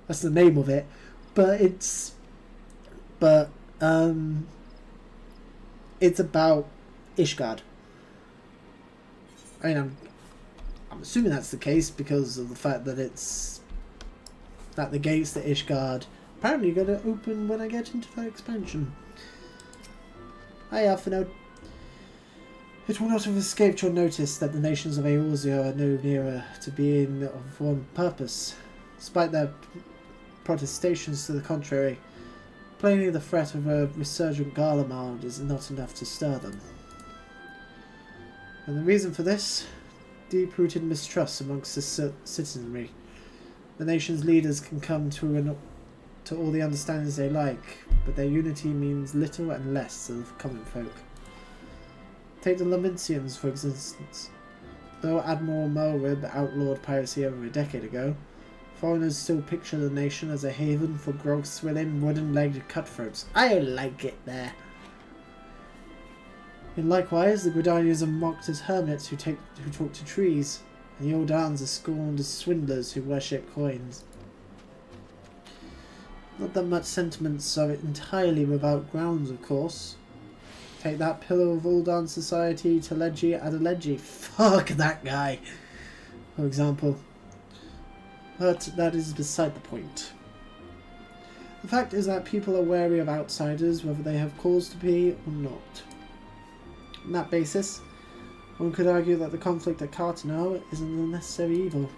That's the name of it. But it's about Ishgard. I mean, I'm assuming that's the case because of the fact that the gates to Ishgard apparently are going to open when I get into that expansion. Hi, Alphinaud. It will not have escaped your notice that the nations of Eorzea are no nearer to being of one purpose, despite their protestations to the contrary. Plainly the threat of a resurgent Garlemald is not enough to stir them. And the reason for this? Deep-rooted mistrust amongst the citizenry. The nation's leaders can come to all the understandings they like, but their unity means little and less to the common folk. Take the Lamintians, for instance. Though Admiral Melrib outlawed piracy over a decade ago, foreigners still picture the nation as a haven for grog-swilling, wooden-legged cutthroats. I like it there. And likewise, the Gridanians are mocked as hermits who talk to trees, and the Eldans are scorned as swindlers who worship coins. Not that much sentiments are entirely without grounds, of course. Take that pillar of Uldan society, Teleji Adeleji. Fuck that guy, for example. But that is beside the point. The fact is that people are wary of outsiders, whether they have cause to be or not. On that basis, one could argue that the conflict at Cartano isn't a necessary evil.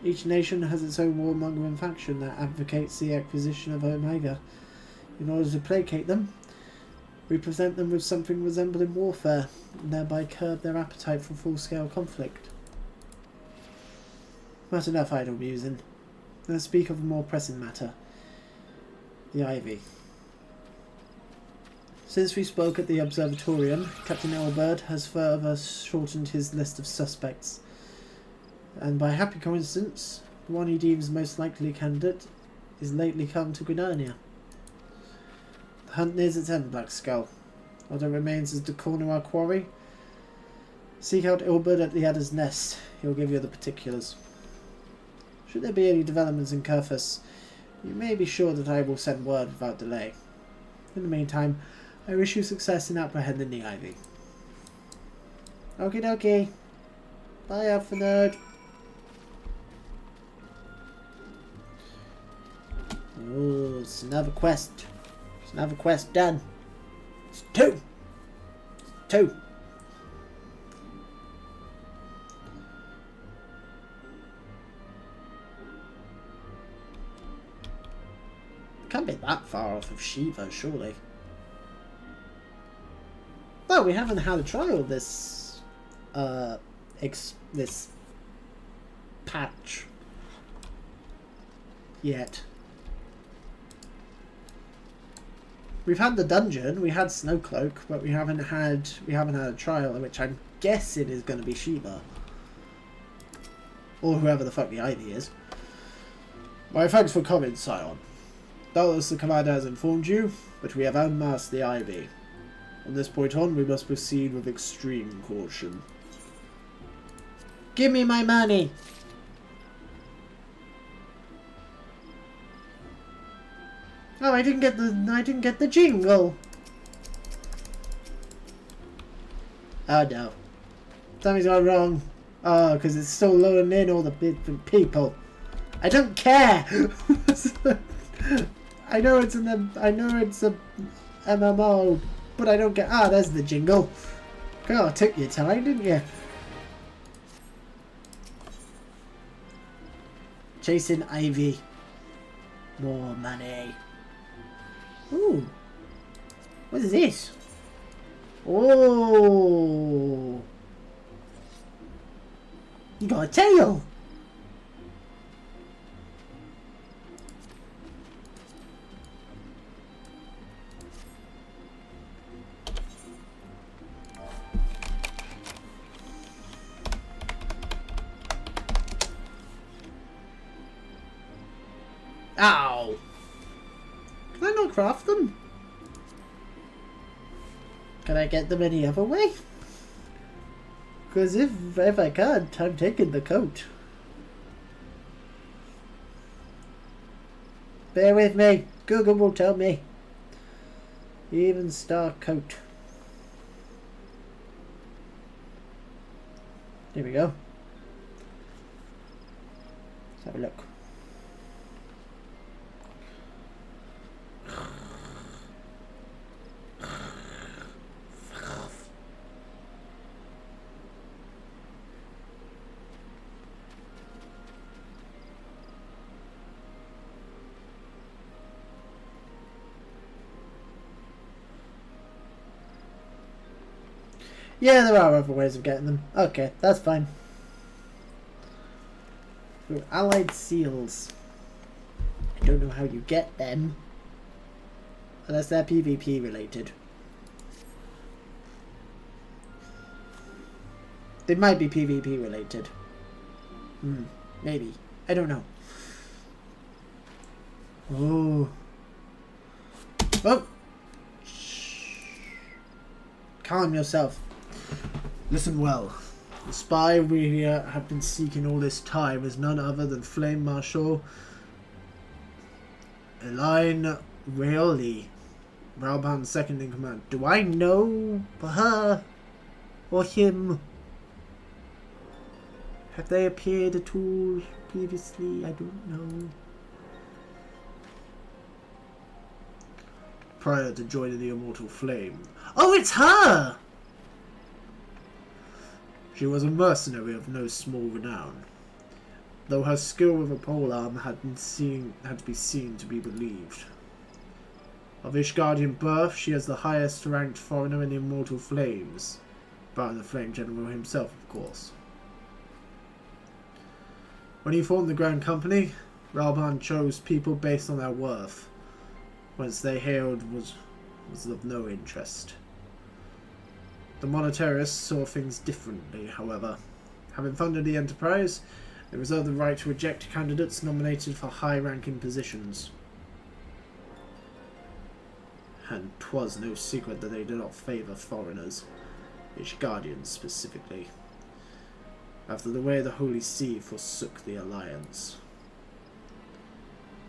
Each nation has its own warmongering faction that advocates the acquisition of Omega. In order to placate them, we present them with something resembling warfare, and thereby curb their appetite for full-scale conflict. But enough idle musing. Let's speak of a more pressing matter. The Ivy. Since we spoke at the Observatorium, Captain Elbert has further shortened his list of suspects. And by happy coincidence, the one he deems most likely candidate is lately come to Gridania. The hunt nears its end, Blackskull. What remains is to corner our quarry. Seek out Ilbert at the Adder's Nest. He'll give you the particulars. Should there be any developments in Kurfus, you may be sure that I will send word without delay. In the meantime, I wish you success in apprehending the Ivy. Okie dokie. Bye, Alphanerd. Oh, it's another quest. It's another quest done. It's two. It's two. Can't be that far off of Shiva, surely. Well, we haven't had a trial this this patch yet. We've had the dungeon, we had Snowcloak, but we haven't had a trial, which I'm guessing is going to be Shiva, or whoever the fuck the Ivy is. My thanks for coming, Scion. Doubtless the commander has informed you, but we have unmasked the Ivy. From this point on, we must proceed with extreme caution. Give me my money! Oh, I didn't get the jingle. Oh no, something's gone wrong. Oh, because it's still loading in all the different people. I don't care. I know it's a MMO, but I don't get. Ah, there's the jingle. God, took your time, didn't you? Chasing Ivy. More money. Ooh. What is this? Oh. You got a tail. Ow! Can I not craft them? Can I get them any other way? Because if I can't, I'm taking the coat. Bear with me. Google will tell me. Even star coat. Here we go. Let's have a look. Yeah, there are other ways of getting them. Okay, that's fine. Through allied seals. I don't know how you get them. Unless they're PvP related. They might be PvP related. Maybe. I don't know. Oh. Oh! Calm yourself. Listen well. The spy we have been seeking all this time is none other than Flame Marshal Elaine Rayoli, Raoban's second in command. Do I know her or him? Have they appeared at all previously? I don't know. Prior to joining the Immortal Flame. Oh, it's her! She was a mercenary of no small renown, though her skill with a polearm had to be seen to be believed. Of Ishgardian birth, she is the highest ranked foreigner in the Immortal Flames, barring the Flame General himself, of course. When he formed the Grand Company, Raoban chose people based on their worth. Whence they hailed was of no interest. The monetarists saw things differently, however. Having funded the enterprise, they reserved the right to reject candidates nominated for high-ranking positions. And 'twas no secret that they did not favour foreigners, Ishgardians specifically, after the way the Holy See forsook the alliance.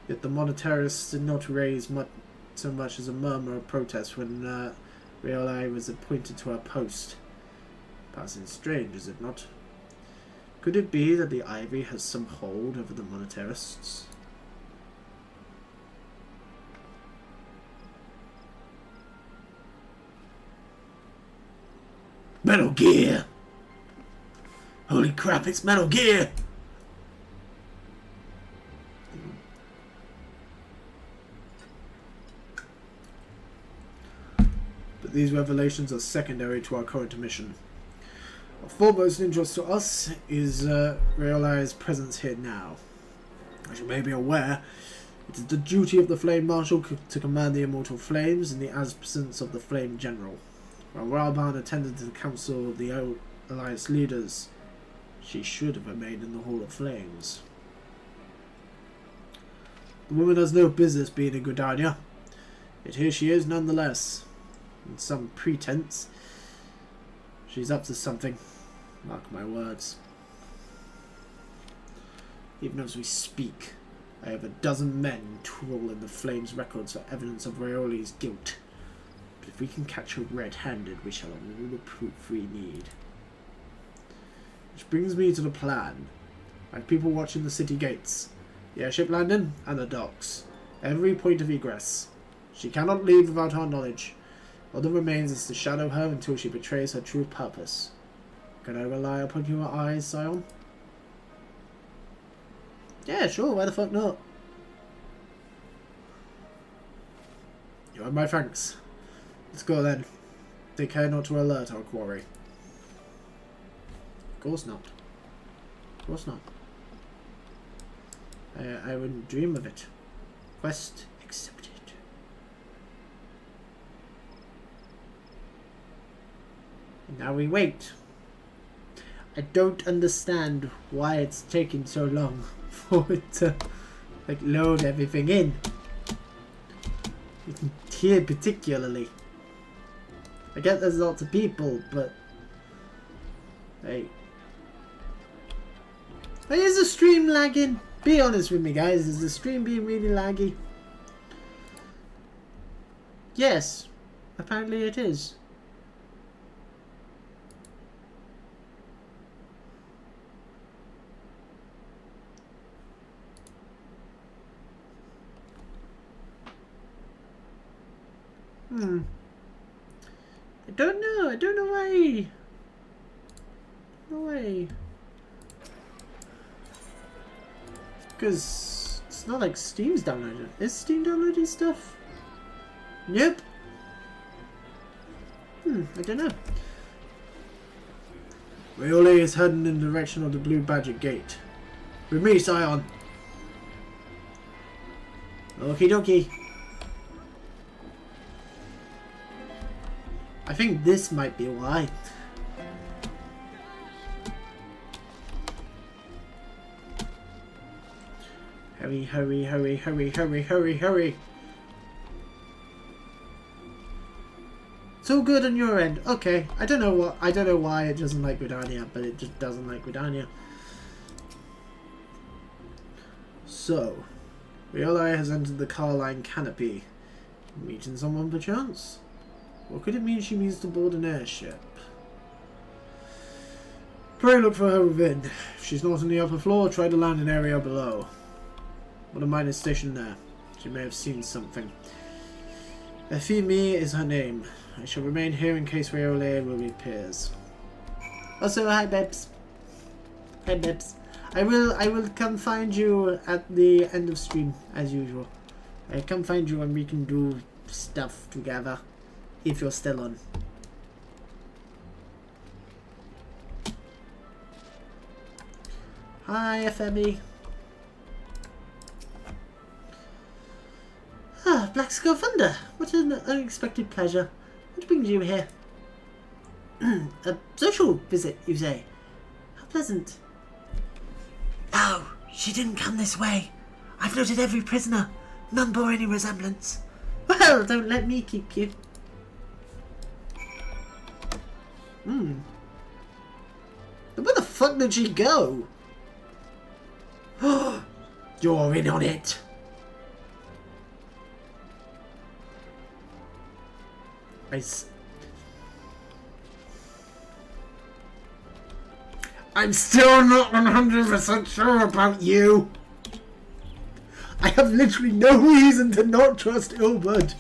Yet the monetarists did not raise so much as a murmur of protest when Rayoli was appointed to her post. Passing strange, is it not? Could it be that the Ivy has some hold over the monetarists? Metal Gear! Holy crap, it's Metal Gear! But these revelations are secondary to our current mission. Of foremost interest to us is Rayoli's presence here now. As you may be aware, it is the duty of the Flame Marshal to command the Immortal Flames in the absence of the Flame General. While Raoban attended to the council of the Alliance leaders, she should have remained in the Hall of Flames. The woman has no business being in Gridania, yet here she is nonetheless. In some pretense, she's up to something. Mark my words. Even as we speak, I have a dozen men trawling the Flames' records for evidence of Rayoli's guilt. But if we can catch her red-handed, we shall have all the proof we need. Which brings me to the plan. I have people watching the city gates, the airship landing, and the docks. Every point of egress. She cannot leave without our knowledge. All that remains is to shadow her until she betrays her true purpose. Can I rely upon your eyes, Sion? Yeah, sure, why the fuck not? You have my thanks. Let's go then. Take care not to alert our quarry. Of course not. Of course not. I wouldn't dream of it. Quest accepted. And now we wait. I don't understand why it's taking so long for it to like load everything in. Here particularly. I get there's lots of people, but hey. Is the stream lagging? Be honest with me, guys. Is the stream being really laggy? Yes, apparently it is. I don't know. I don't know why. No way. Because it's not like Steam's downloaded. Is Steam downloading stuff? Nope. I don't know. Riole is heading in the direction of the Blue Badger Gate. With me, Scion. Okie dokie. I think this might be why. Hurry, hurry, hurry, hurry, hurry, hurry, hurry. It's all good on your end. Okay. I don't know why it doesn't like Gridania, but it just doesn't like Gridania. So, Riole has entered the car line canopy. Meeting someone perchance? What could it mean she means to board an airship? Pray look for her within. If she's not on the upper floor, try the landing area below. What a mine is stationed there. She may have seen something. Efimi is her name. I shall remain here in case Riole will reappears. Also, hi Bebs. Hi Bebs. I will come find you at the end of stream, as usual. I come find you and we can do stuff together. If you're still on. Hi, FME. Ah, Blackskullthunder. What an unexpected pleasure. What brings you here? A social visit, you say? How pleasant. Oh, she didn't come this way. I've noted every prisoner. None bore any resemblance. Well, don't let me keep you. Where the fuck did she go? You're in on it. I'm still not 100% sure about you. I have literally no reason to not trust Ilbud.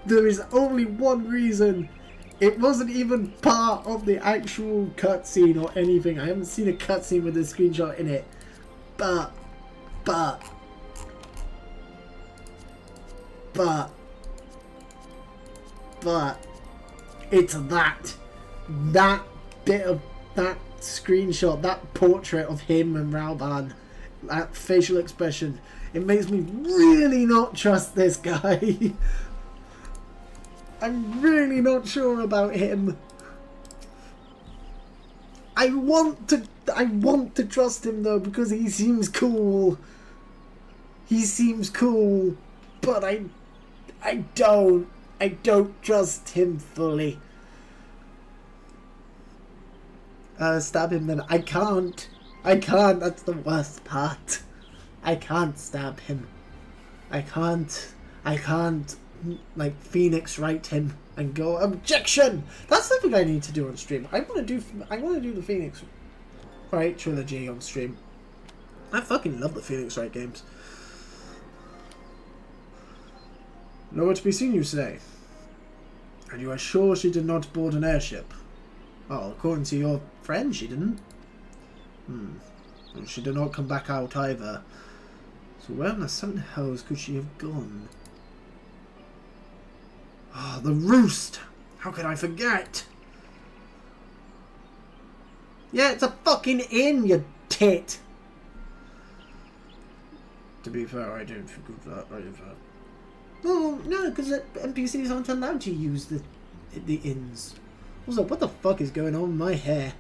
There is only one reason. It wasn't even part of the actual cutscene or anything. I haven't seen a cutscene with a screenshot in it. But it's that bit of that screenshot, that portrait of him and Rauban, that facial expression. It makes me really not trust this guy. I'm really not sure about him. I want to trust him though because he seems cool. He seems cool, but I don't trust him fully. Stab him then. I can't. That's the worst part. I can't stab him. I can't like Phoenix write him and go objection. That's something I need to do on stream. I want to do the Phoenix Wright trilogy on stream. I fucking love the Phoenix Wright games. Nowhere to be seen, you say? And you are sure she did not board an airship? Oh, according to your friend, she didn't. Well, she did not come back out either. So where in the seven hells could she have gone? Ah, the roost! How could I forget? Yeah, it's a fucking inn, you tit! To be fair, I don't think of that either. Oh, no, because NPCs aren't allowed to use the inns. Also, what the fuck is going on with my hair?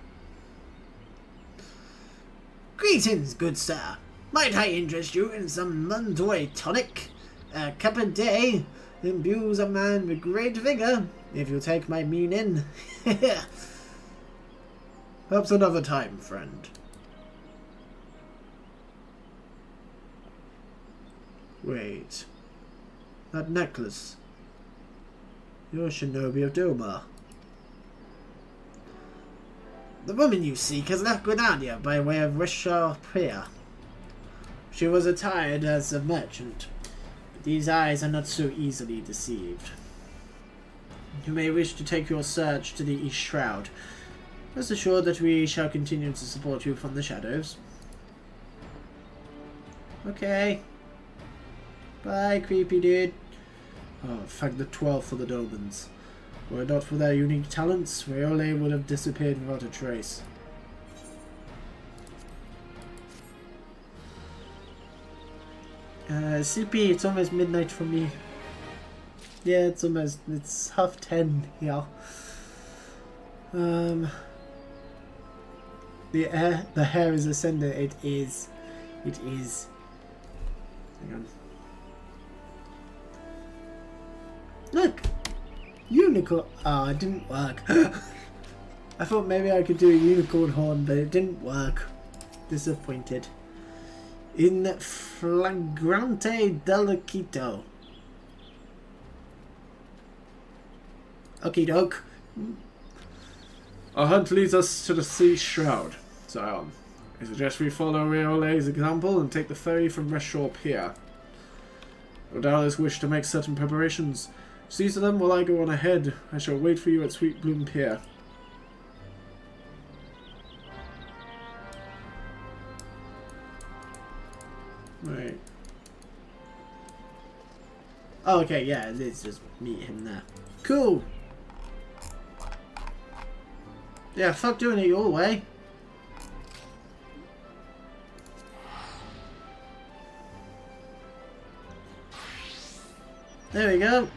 Greetings, good sir. Might I interest you in some Montoy tonic? A cup a day imbues a man with great vigour, if you take my meaning. Perhaps another time, friend. Wait. That necklace. You're a shinobi of Doma. The woman you seek has left Grenada by way of Risha Priya. She was attired as a merchant, but these eyes are not so easily deceived. You may wish to take your search to the East Shroud. Rest assured that we shall continue to support you from the shadows. Okay. Bye, creepy dude. Oh, thank the 12 for the Domans. Were it not for their unique talents, Riole would have disappeared without a trace. CP, it's almost midnight for me. Yeah, it's 10:30 here. The hair is ascendant. It is. Hang on. Look! Unicorn. Oh, it didn't work. I thought maybe I could do a unicorn horn, but it didn't work. Disappointed. In flagrante delicito. Okie doke. Our hunt leads us to the Sea Shroud, Zion. I suggest we follow Riole's example and take the ferry from Reshore Pier. Odalis wish to make certain preparations. See to them while I go on ahead. I shall wait for you at Sweet Bloom Pier. Right. Oh, okay, yeah, let's just meet him there. Cool! Yeah, fuck doing it your way. There we go.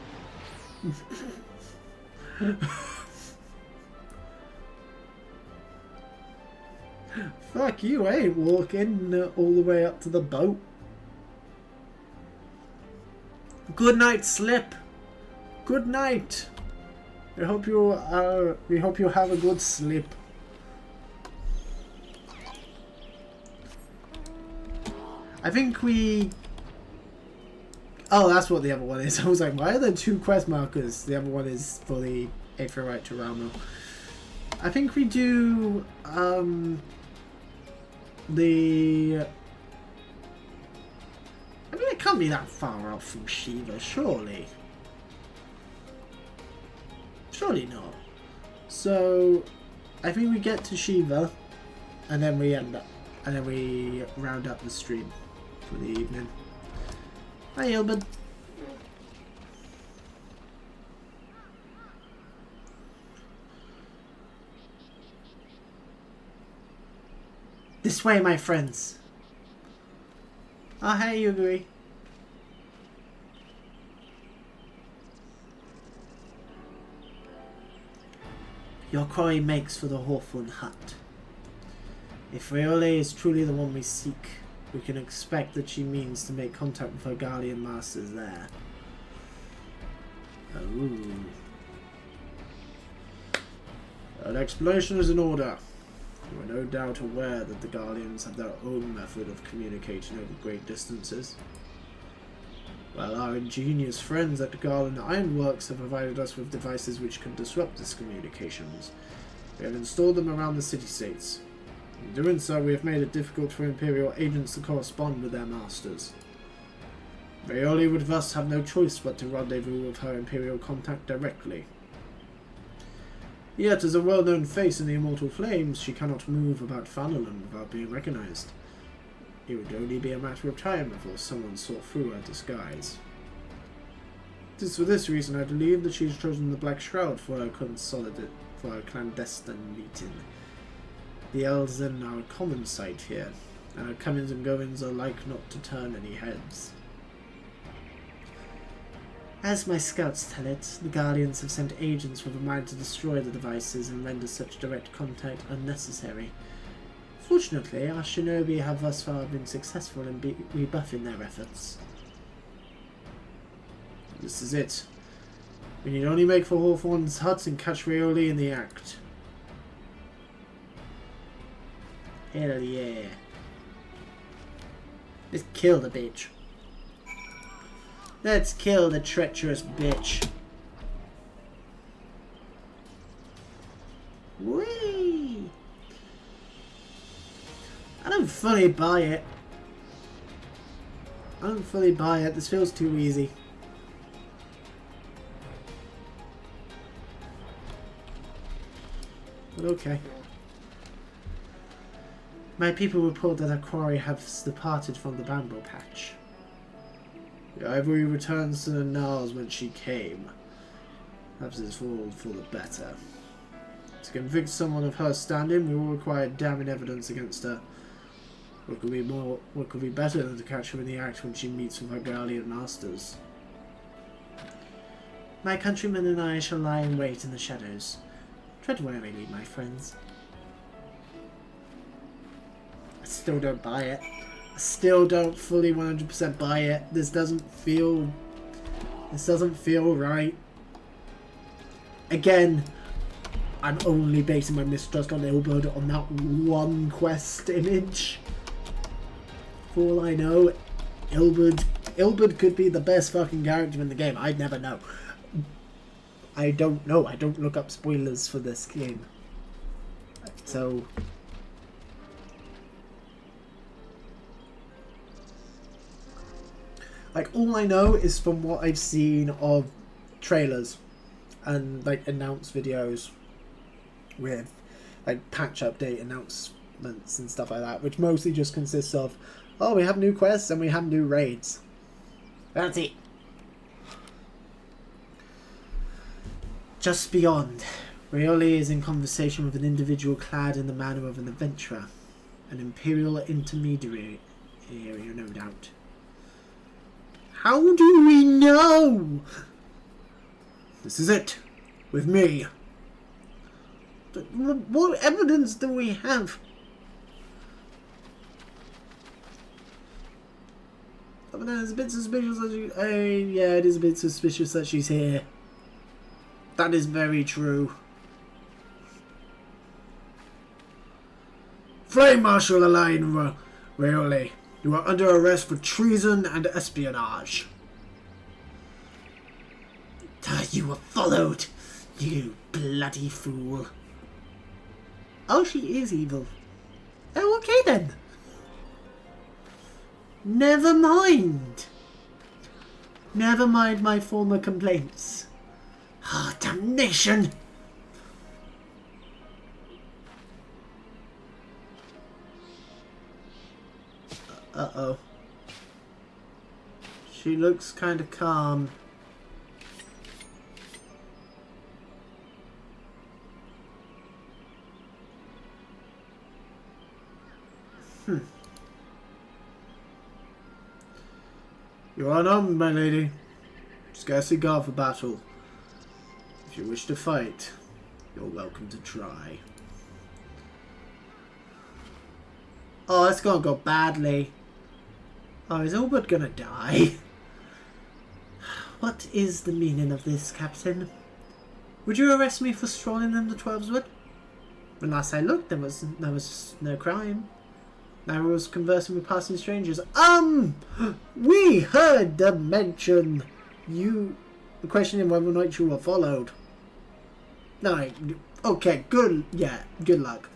Fuck you, I ain't walking all the way up to the boat. Good night, Slip. Good night. We hope you have a good sleep. I think we... Oh, that's what the other one is. I was like, why are there two quest markers? The other one is for the Aetherite to Ramo. I think we do the... I mean, it can't be that far off from Shiva, surely. Surely not. So, I think we get to Shiva, and then we round up the stream for the evening. Hi, Ilbert. This way, my friends. Oh, hey, Yuguri. Your quarry makes for the Hawthorn Hut. If Riole is truly the one we seek, we can expect that she means to make contact with her Guardian Masters there. Oh. An explanation is in order. You are no doubt aware that the Guardians have their own method of communicating over great distances. Well, our ingenious friends at Garland Ironworks have provided us with devices which can disrupt these communications. We have installed them around the city-states. In doing so, we have made it difficult for Imperial agents to correspond with their masters. Riole would thus have no choice but to rendezvous with her Imperial contact directly. Yet, as a well-known face in the Immortal Flames, she cannot move about Fanalan without being recognized. It would only be a matter of time before someone saw through her disguise. It is for this reason I believe that she has chosen the Black Shroud for her clandestine meeting. The Elzen are a common sight here, and her comings and goings are like not to turn any heads. As my scouts tell it, the Guardians have sent agents with a mind to destroy the devices and render such direct contact unnecessary. Fortunately, our shinobi have thus far been successful in rebuffing their efforts. This is it. We need only make for Hawthorn's hut and catch Riole in the act. Hell yeah. Let's kill the bitch. Let's kill the treacherous bitch. Whee! I don't fully buy it. I don't fully buy it. This feels too easy. But okay. My people report that a quarry has departed from the bamboo patch. The ivory returns to the Niles when she came. Perhaps it's all for the better. To convict someone of her standing, we will require damning evidence against her. What could be better than to catch her in the act when she meets with her Guardian masters? My countrymen and I shall lie in wait in the shadows. Tread warily, my friends. I still don't buy it. I still don't fully 100% buy it. This doesn't feel right. Again, I'm only basing my mistrust on Ilberd on that one quest image. For all I know, Ilberd could be the best fucking character in the game. I'd never know. I don't know. I don't look up spoilers for this game. So... like, all I know is from what I've seen of trailers and, like, announced videos with, like, patch update announcements and stuff like that, which mostly just consists of, oh, we have new quests and we have new raids. That's it. Just beyond, Rioli is in conversation with an individual clad in the manner of an adventurer, an imperial intermediary area, no doubt. How do we know? This is it. With me. What evidence do we have? I mean, it's a bit suspicious that yeah, it is a bit suspicious that she's here. That is very true. Flame Marshal Alain Rioli. You are under arrest for treason and espionage. You were followed, you bloody fool. Oh, she is evil. Oh, okay then. Never mind. Never mind my former complaints. Ah, oh, damnation. Uh-oh. She looks kind of calm. You are unarmed, my lady. Scarcely guard for battle. If you wish to fight, you're welcome to try. Oh, that's gonna go badly. Oh, is Albert gonna die? What is the meaning of this, Captain? Would you arrest me for strolling in the Twelveswood? When last I looked, there was no crime. I was conversing with passing strangers. We heard them mention you questioning whether or not you were followed. No, okay, good luck.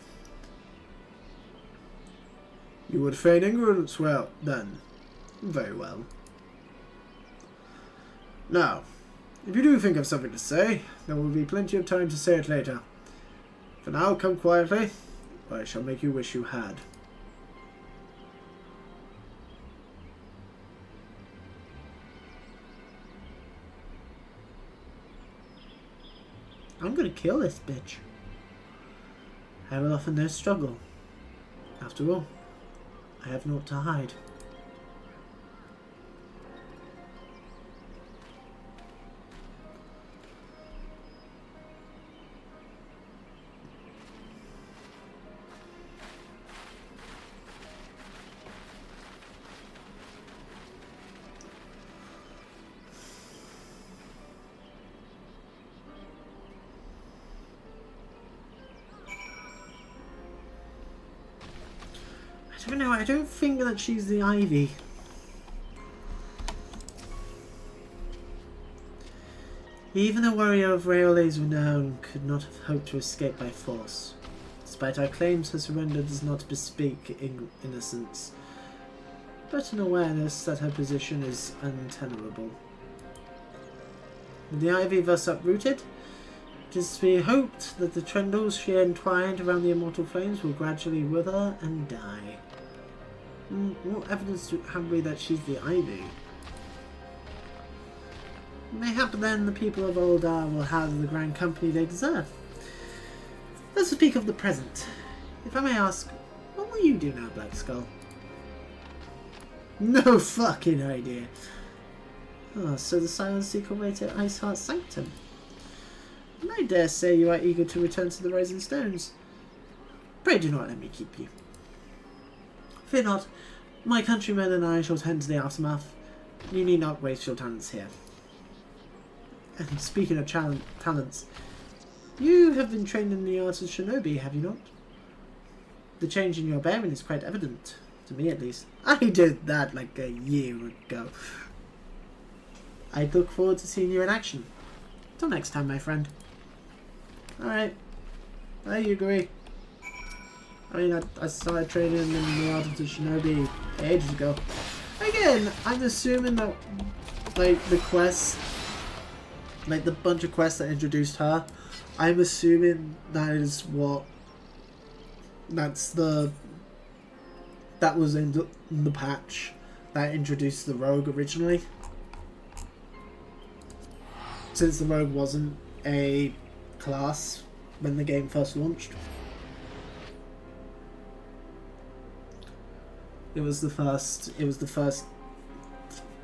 You would feign ignorance? Well, then. Very well. Now, if you do think of something to say, there will be plenty of time to say it later. For now, come quietly, or I shall make you wish you had. I'm gonna kill this bitch. I will offer no struggle. After all, I have naught to hide. I don't know, I don't think that she's the Ivy. Even a warrior of Rayole's renown could not have hoped to escape by force. Despite our claims, her surrender does not bespeak innocence, but an awareness that her position is untenable. With the ivy thus uprooted, it is to be hoped that the tendrils she entwined around the immortal flames will gradually wither and die. What evidence have we that she's the ivy? Mayhap then the people of Oldar will have the grand company they deserve. Let's speak of the present. If I may ask, what will you do now, Black Skull? No fucking idea. Oh, so the Silent Seeker wait at Iceheart's Sanctum. And I dare say you are eager to return to the Rising Stones. Pray do not let me keep you. Fear not, my countrymen and I shall tend to the aftermath. You need not waste your talents here. And speaking of talents, you have been trained in the art of shinobi, have you not? The change in your bearing is quite evident, to me at least. I did that like a year ago. I look forward to seeing you in action. Till next time, my friend. Alright. I agree. I mean, I started training in the art of the shinobi ages ago. Again, I'm assuming that, like, the quest, like, the bunch of quests that introduced her, I'm assuming that is what, that was in the patch that introduced the rogue originally. Since the rogue wasn't a class when the game first launched. It was the first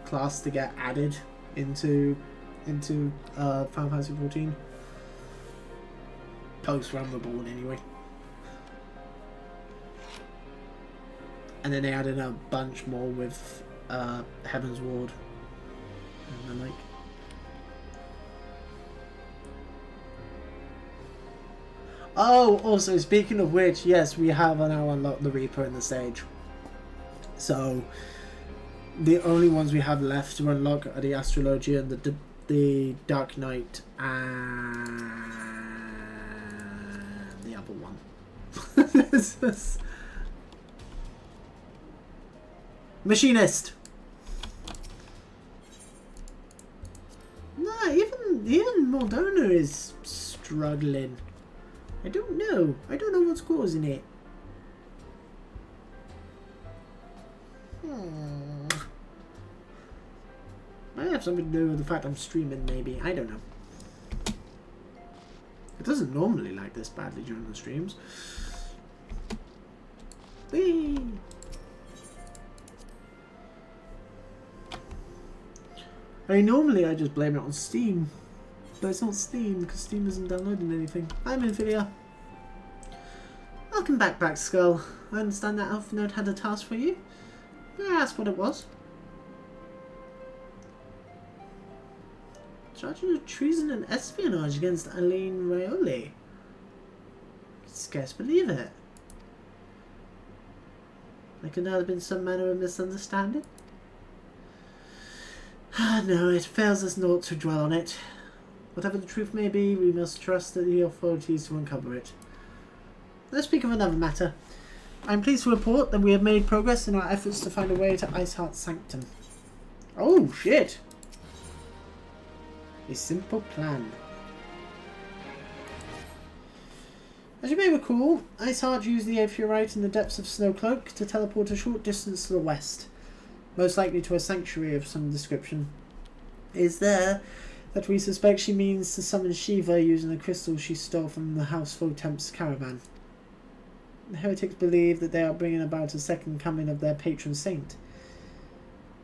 class to get added into Final Fantasy XIV. Post Reborn anyway. And then they added a bunch more with Heaven's Ward and the like. Oh, also speaking of which, yes, we have now unlocked the Reaper in the stage. So the only ones we have left to unlock are the Astrologian, the Dark Knight, and the other one. Machinist. No, even Mordona is struggling. I don't know what's causing it. Might have something to do with the fact I'm streaming, maybe. I don't know. It doesn't normally like this badly during the streams. Whee! I mean, normally I just blame it on Steam. But it's not Steam, because Steam isn't downloading anything. I'm Infidia. Welcome back, Blackskull. I understand that Alpha Node had a task for you. May I ask what it was? Charging of treason and espionage against Aline Rayole. Scarce believe it. There could not have been some manner of misunderstanding. Ah, no, it fails us not to dwell on it. Whatever the truth may be, we must trust the authorities to uncover it. Let's speak of another matter. I'm pleased to report that we have made progress in our efforts to find a way to Iceheart's Sanctum. Oh, shit! A simple plan. As you may recall, Iceheart used the Aetheorite in the depths of Snowcloak to teleport a short distance to the west, most likely to a sanctuary of some description. It is there that we suspect she means to summon Shiva using the crystal she stole from the House Votemp's caravan. The heretics believe that they are bringing about a second coming of their patron saint.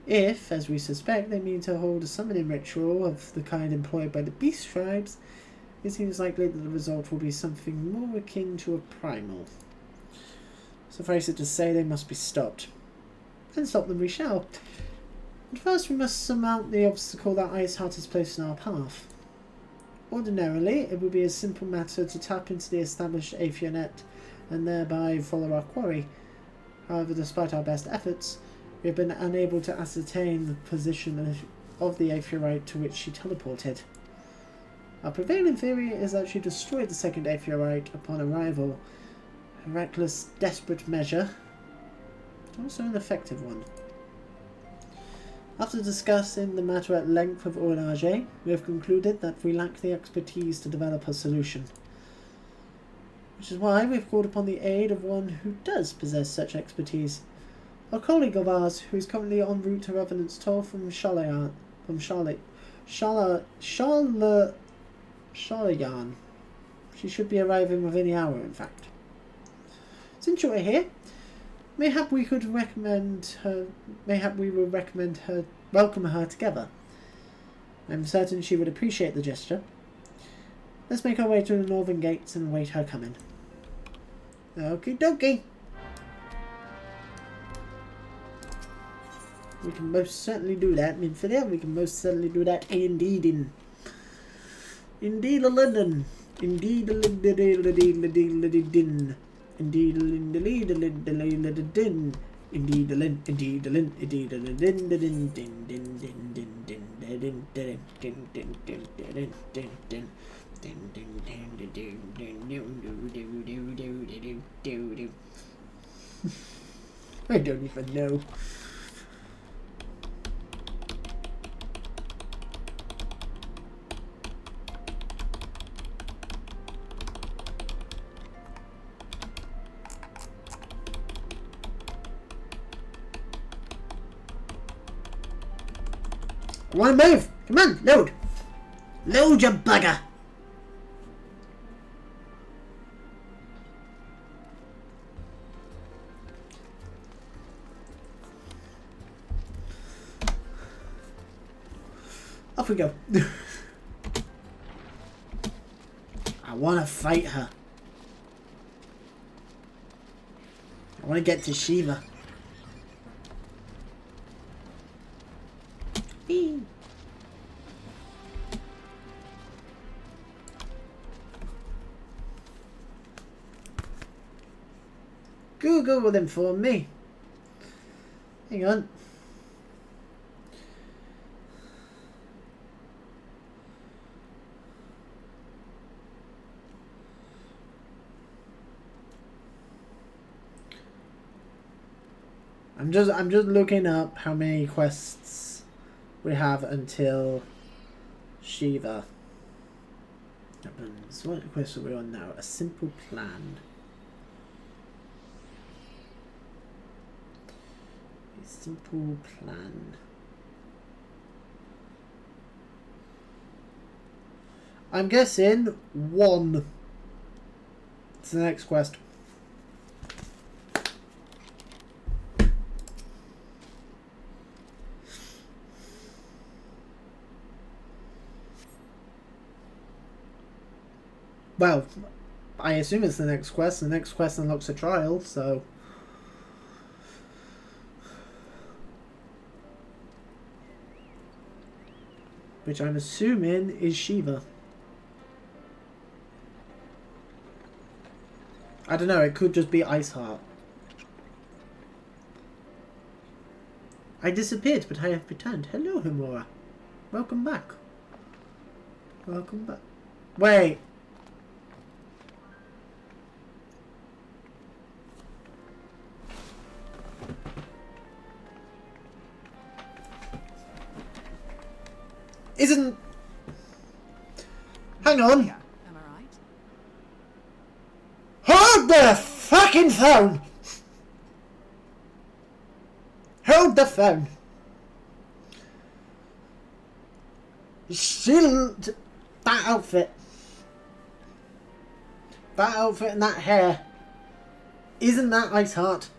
If, as we suspect, they mean to hold a summoning ritual of the kind employed by the beast tribes, it seems likely that the result will be something more akin to a primal. Suffice it to say, they must be stopped. And stop them we shall. But first we must surmount the obstacle that Iceheart has placed in our path. Ordinarily, it would be a simple matter to tap into the established Aethernet and thereby follow our quarry. However, despite our best efforts, we have been unable to ascertain the position of the Aetheorite to which she teleported. Our prevailing theory is that she destroyed the second Aetheorite upon arrival. A reckless, desperate measure, but also an effective one. After discussing the matter at length with Ornage, we have concluded that we lack the expertise to develop a solution. Which is why we've called upon the aid of one who does possess such expertise. A colleague of ours who is currently en route to Revenant's Toll from Shalayan. She should be arriving within the hour, in fact. Since you are here, mayhap we could recommend her. Mayhap we will recommend her, welcome her together. I'm certain she would appreciate the gesture. Let's make our way to the northern gates and await her coming. Okie dokie. We can most certainly do that, Minfilia. We can most certainly do that indeed. Indeed, London. Indeed, London. Indeed, I don't even know. I want to move! Come on, load! Load, you bugger! Off we go. I want to fight her. I want to get to Shiva. Google will inform me. Hang on. I'm just looking up how many quests we have until Shiva happens. What quest are we on now? A simple plan. A simple plan. I'm guessing 1. It's the next quest. Well, I assume it's the next quest. The next quest unlocks a trial, so... which I'm assuming is Shiva. I don't know, it could just be Iceheart. I disappeared, but I have returned. Hello, Himura. Welcome back. Welcome back. Wait. Isn't... Hang on. Yeah, am I right? Hold the fucking phone! Hold the phone. Still... that outfit. That outfit and that hair. Isn't that Iceheart?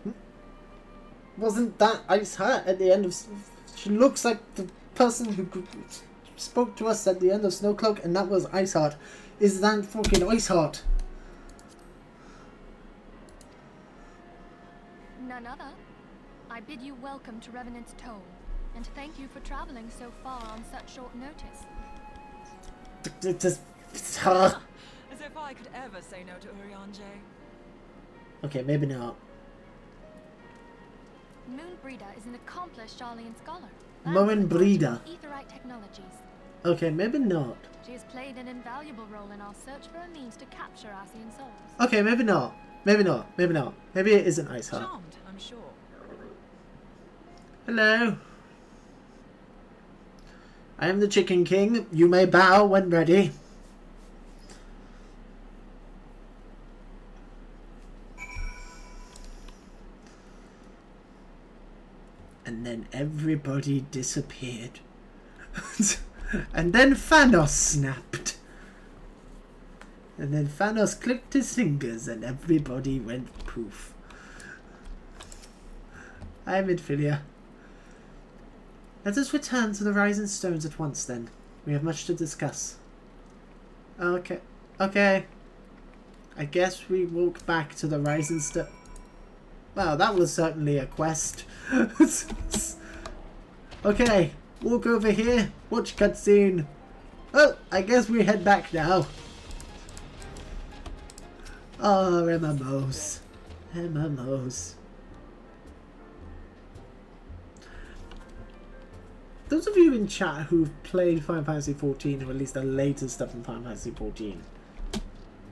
Wasn't that Iceheart at the end of... She looks like the person who spoke to us at the end of Snowcloak, and that was Iceheart. Is that fucking Iceheart? None other. I bid you welcome to Revenant's Toll, and thank you for traveling so far on such short notice. As if I could ever say no to Urianger. Okay, maybe not. Moon Breeder is an accomplished Sharlayan scholar. Moon Breeder. Aetherite technologies. Okay, maybe not. She has played an invaluable role in our search for a means to capture Ascian souls. Okay, maybe not. Maybe not. Maybe not. Maybe it isn't Iceheart. Charmed, I'm sure. Hello. I am the Chicken King. You may bow when ready. And then everybody disappeared. And then Thanos snapped. And then Thanos clicked his fingers and everybody went poof. I am Infilia. Let us return to the Rising Stones at once then. We have much to discuss. Okay. Okay. I guess we walk back to the Rising Stone. Well, that was certainly a quest. Okay. Walk over here. Watch cutscene. Well, I guess we head back now. Oh, MMOs. MMOs. Those of you in chat who've played Final Fantasy XIV, or at least the later stuff in Final Fantasy XIV,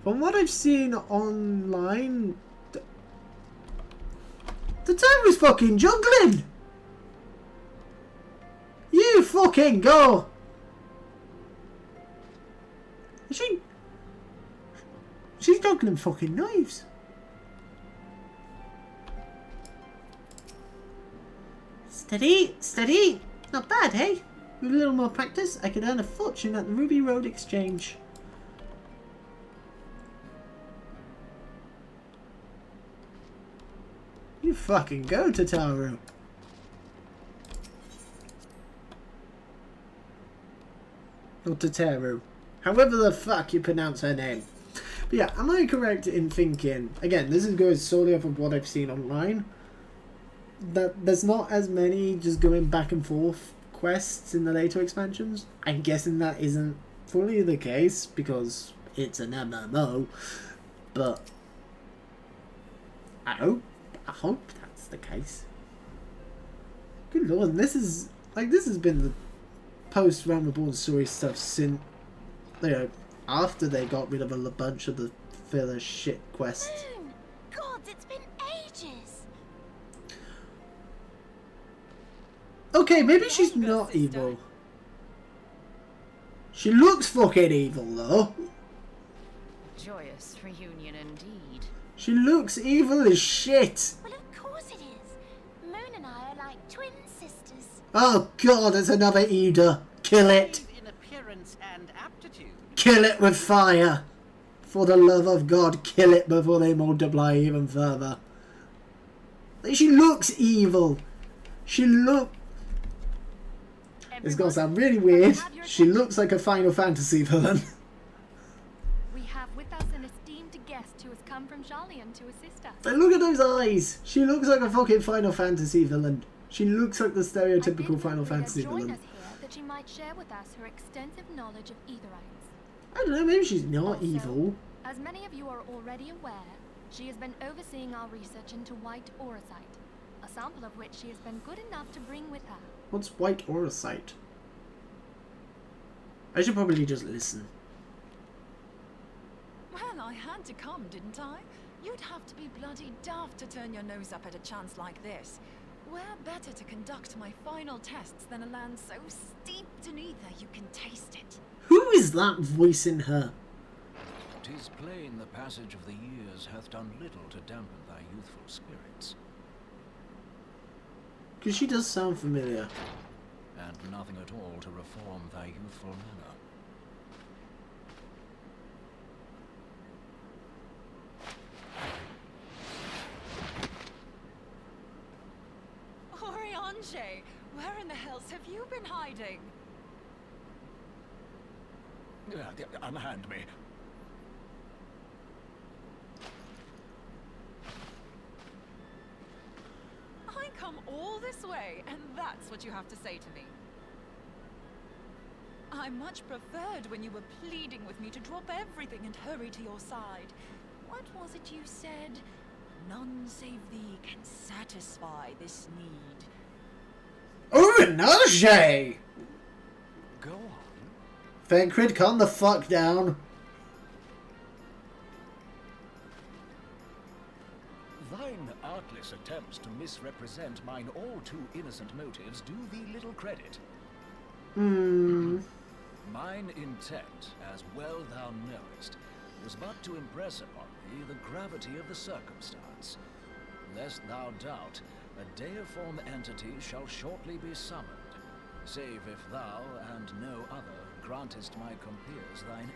from what I've seen online, the town was fucking juggling! You fucking go! She's juggling fucking knives. Steady, steady. Not bad, hey? With a little more practice, I could earn a fortune at the Ruby Road Exchange. You fucking go, Tataru. Or Tataru. However the fuck you pronounce her name. But yeah, am I correct in thinking, again, this is going solely off of what I've seen online, that there's not as many just going back and forth quests in the later expansions? I'm guessing that isn't fully the case because it's an MMO, but I hope that's the case. Good lord, and this is like, this has been the post Realm Reborn story stuff since, you know, after they got rid of a bunch of the filler shit quests. God, it's been ages. Okay, maybe she's not evil. She looks fucking evil though. Joyous reunion indeed. She looks evil as shit. Well, of course it is. Moon and I are like twin sisters. Oh god, it's another Ida. Kill it. In appearance and aptitude. Kill it with fire. For the love of God, kill it before they multiply even further. She looks evil. She look... It's gonna sound really weird. She looks like a Final Fantasy villain. We have with us an esteemed guest who has come from Sharlayan to assist us. But look at those eyes. She looks like a fucking Final Fantasy villain. She looks like the stereotypical Final Fantasy villain. Us here that she might share with us her extensive knowledge of Aetherites. I don't know, maybe she's not Also, evil. As many of you are already aware, she has been overseeing our research into white auracite, a sample of which she has been good enough to bring with her. What's white auracite? I should probably just listen. Well, I had to come, didn't I? You'd have to be bloody daft to turn your nose up at a chance like this. Where better to conduct my final tests than a land so steeped in ether you can taste it? Who is that voice in her? 'Tis plain the passage of the years hath done little to dampen thy youthful spirits. Because she does sound familiar. And nothing at all to reform thy youthful manner. Oriange, where in the hells have you been hiding? Unhand me. I come all this way, and that's what you have to say to me. I much preferred when you were pleading with me to drop everything and hurry to your side. What was it you said? None save thee can satisfy this need. Oriange! Go on. Pencrid, calm the fuck down. Thine artless attempts to misrepresent mine all too innocent motives do thee little credit. Mine intent, as well thou knowest, was but to impress upon thee the gravity of the circumstance. Lest thou doubt, a deiform entity shall shortly be summoned, save if thou and no other grantest my compeers thine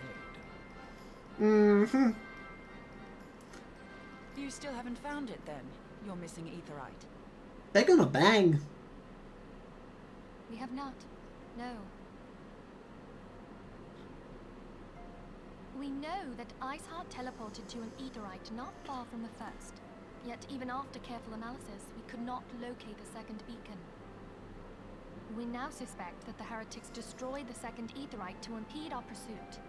aid. You still haven't found it then, your missing aetherite? They're gonna bang. We have not. No. We know that Iceheart teleported to an aetherite not far from the first. Yet even after careful analysis, we could not locate the second beacon. We now suspect that the heretics destroyed the second aetherite to impede our pursuit.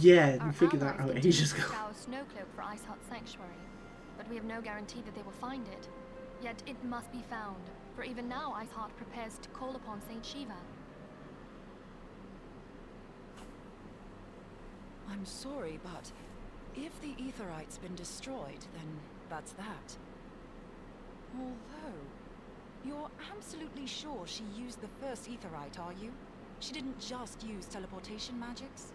Yeah, Our we figured that allies out continue ages to ago. scour Snowcloak for Iceheart's sanctuary, but we have no guarantee that they will find it. Yet it must be found, for even now Iceheart prepares to call upon Saint Shiva. I'm sorry, but if the aetherite's been destroyed, then that's that. Although, you're absolutely sure she used the first aetherite, are you? She didn't just use teleportation magics?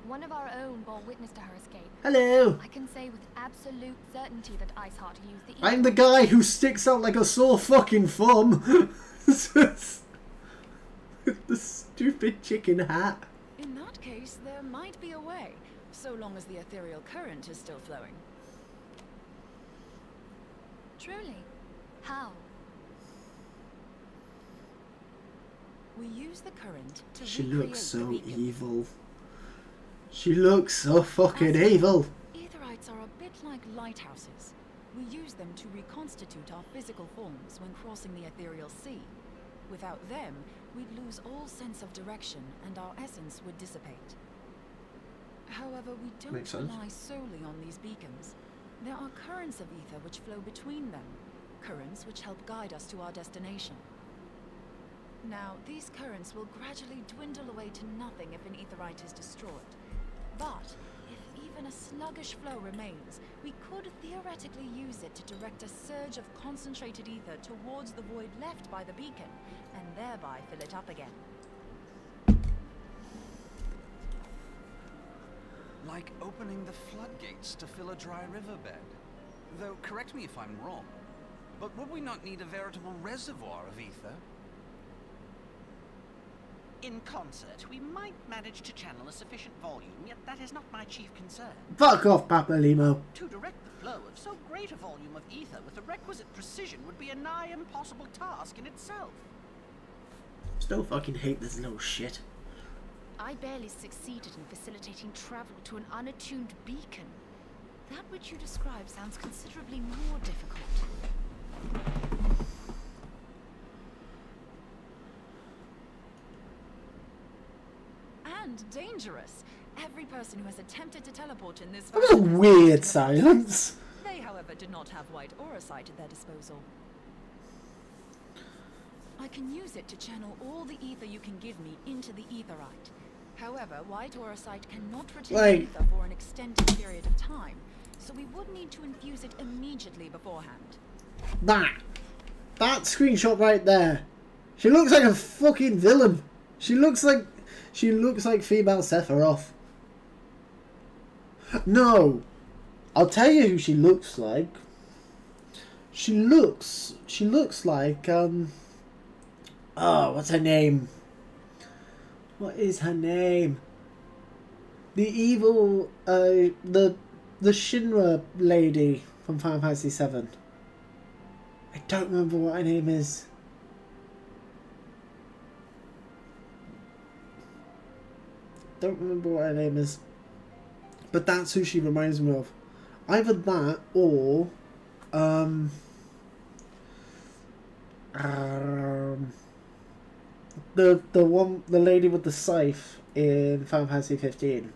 One of our own bore witness to her escape. Hello! I can say with absolute certainty that Iceheart used the I'm the guy who sticks out like a sore fucking thumb! With the stupid chicken hat. In that case, there might be a way, so long as the ethereal current is still flowing. Truly? How? We use the current to She recreate looks the so beacon. evil. She looks so fucking evil. Aetherites are a bit like lighthouses. We use them to reconstitute our physical forms when crossing the ethereal sea. Without them, we'd lose all sense of direction and our essence would dissipate. However, we don't Makes sense. rely solely on these beacons. There are currents of ether which flow between them, currents which help guide us to our destination. Now, these currents will gradually dwindle away to nothing if an aetherite is destroyed. But if even a sluggish flow remains, we could theoretically use it to direct a surge of concentrated ether towards the void left by the beacon, and thereby fill it up again. Like opening the floodgates to fill a dry riverbed. Though, correct me if I'm wrong, but would we not need a veritable reservoir of ether? In concert, we might manage to channel a sufficient volume, yet that is not my chief concern. Fuck off, Papa Limo. To direct the flow of so great a volume of ether with the requisite precision would be a nigh impossible task in itself. Still fucking hate this little shit. I barely succeeded in facilitating travel to an unattuned beacon. That which you describe sounds considerably more difficult. And dangerous. Every person who has attempted to teleport in this That was a fashion has weird lost silence. They, however, did not have white aurosite at their disposal. I can use it to channel all the ether you can give me into the aetherite. However, white aurosite cannot retain ether for an extended period of time, so we would need to infuse it immediately beforehand. That screenshot right there. She looks like a fucking villain. She looks like female Sephiroth. No, I'll tell you who she looks like. She looks like oh, what's her name? What is her name? The evil the Shinra lady from Final Fantasy VII. I don't remember what her name is. Don't remember what her name is. But that's who she reminds me of. Either that or the lady with the scythe in Final Fantasy 15.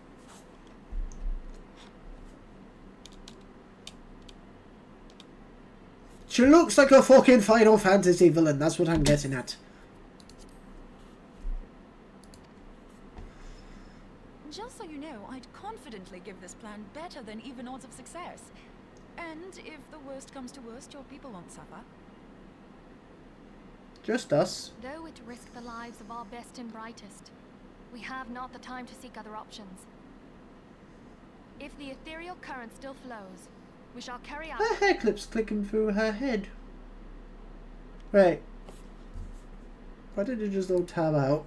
She looks like a fucking Final Fantasy villain, that's what I'm getting at. just so you know, I'd confidently give this plan better than even odds of success. And if the worst comes to worst, your people won't suffer. Just us. Though it risk the lives of our best and brightest, we have not the time to seek other options. If the ethereal current still flows, we shall carry out... Her hair clip's clicking through her head. Wait. Why did it just all tab out?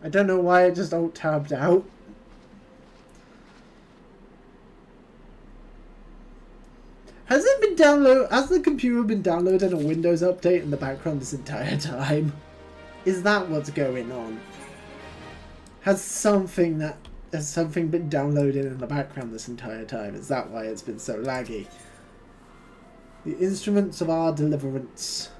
I don't know why it just all tabbed out. Has it been has the computer been downloading a Windows update in the background this entire time? Is that what's going on? Has something been downloaded in the background this entire time? Is that why it's been so laggy? The instruments of our deliverance.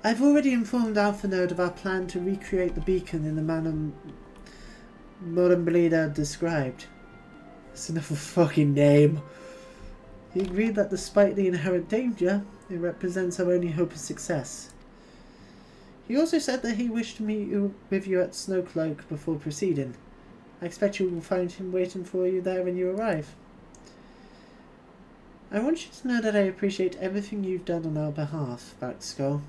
I've already informed Alpha Node of our plan to recreate the beacon in the manner Morimblida described. That's another fucking name. He agreed that despite the inherent danger, it represents our only hope of success. He also said that he wished to meet with you at Snowcloak before proceeding. I expect you will find him waiting for you there when you arrive. I want you to know that I appreciate everything you've done on our behalf, Blackskull.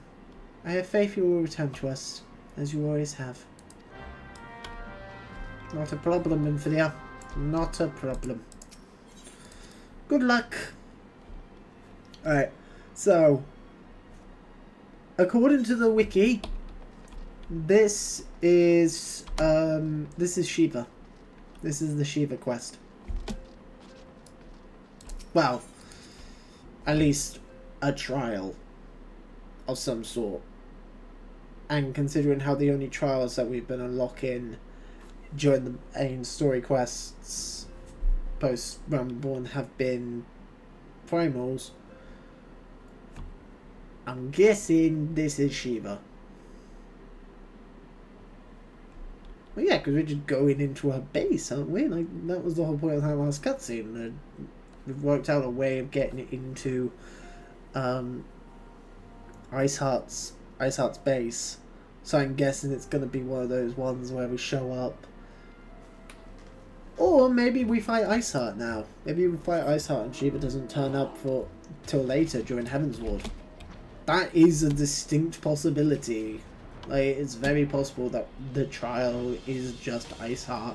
I have faith you will return to us, as you always have. Not a problem, Infidia. Not a problem. Good luck. Alright, so according to the wiki, this is Shiva. This is the Shiva quest. Well, at least a trial of some sort. And considering how the only trials that we've been unlocking during the main story quests post Reborn have been primals, I'm guessing this is Shiva. Well, yeah, because we're just going into her base, aren't we? Like, that was the whole point of that last cutscene. We've worked out a way of getting it into Iceheart's base. So I'm guessing it's going to be one of those ones where we show up. Or maybe we fight Iceheart now. Maybe we fight Iceheart and Shiva doesn't turn up till later during Heaven's Ward. That is a distinct possibility. Like, it's very possible that the trial is just Iceheart.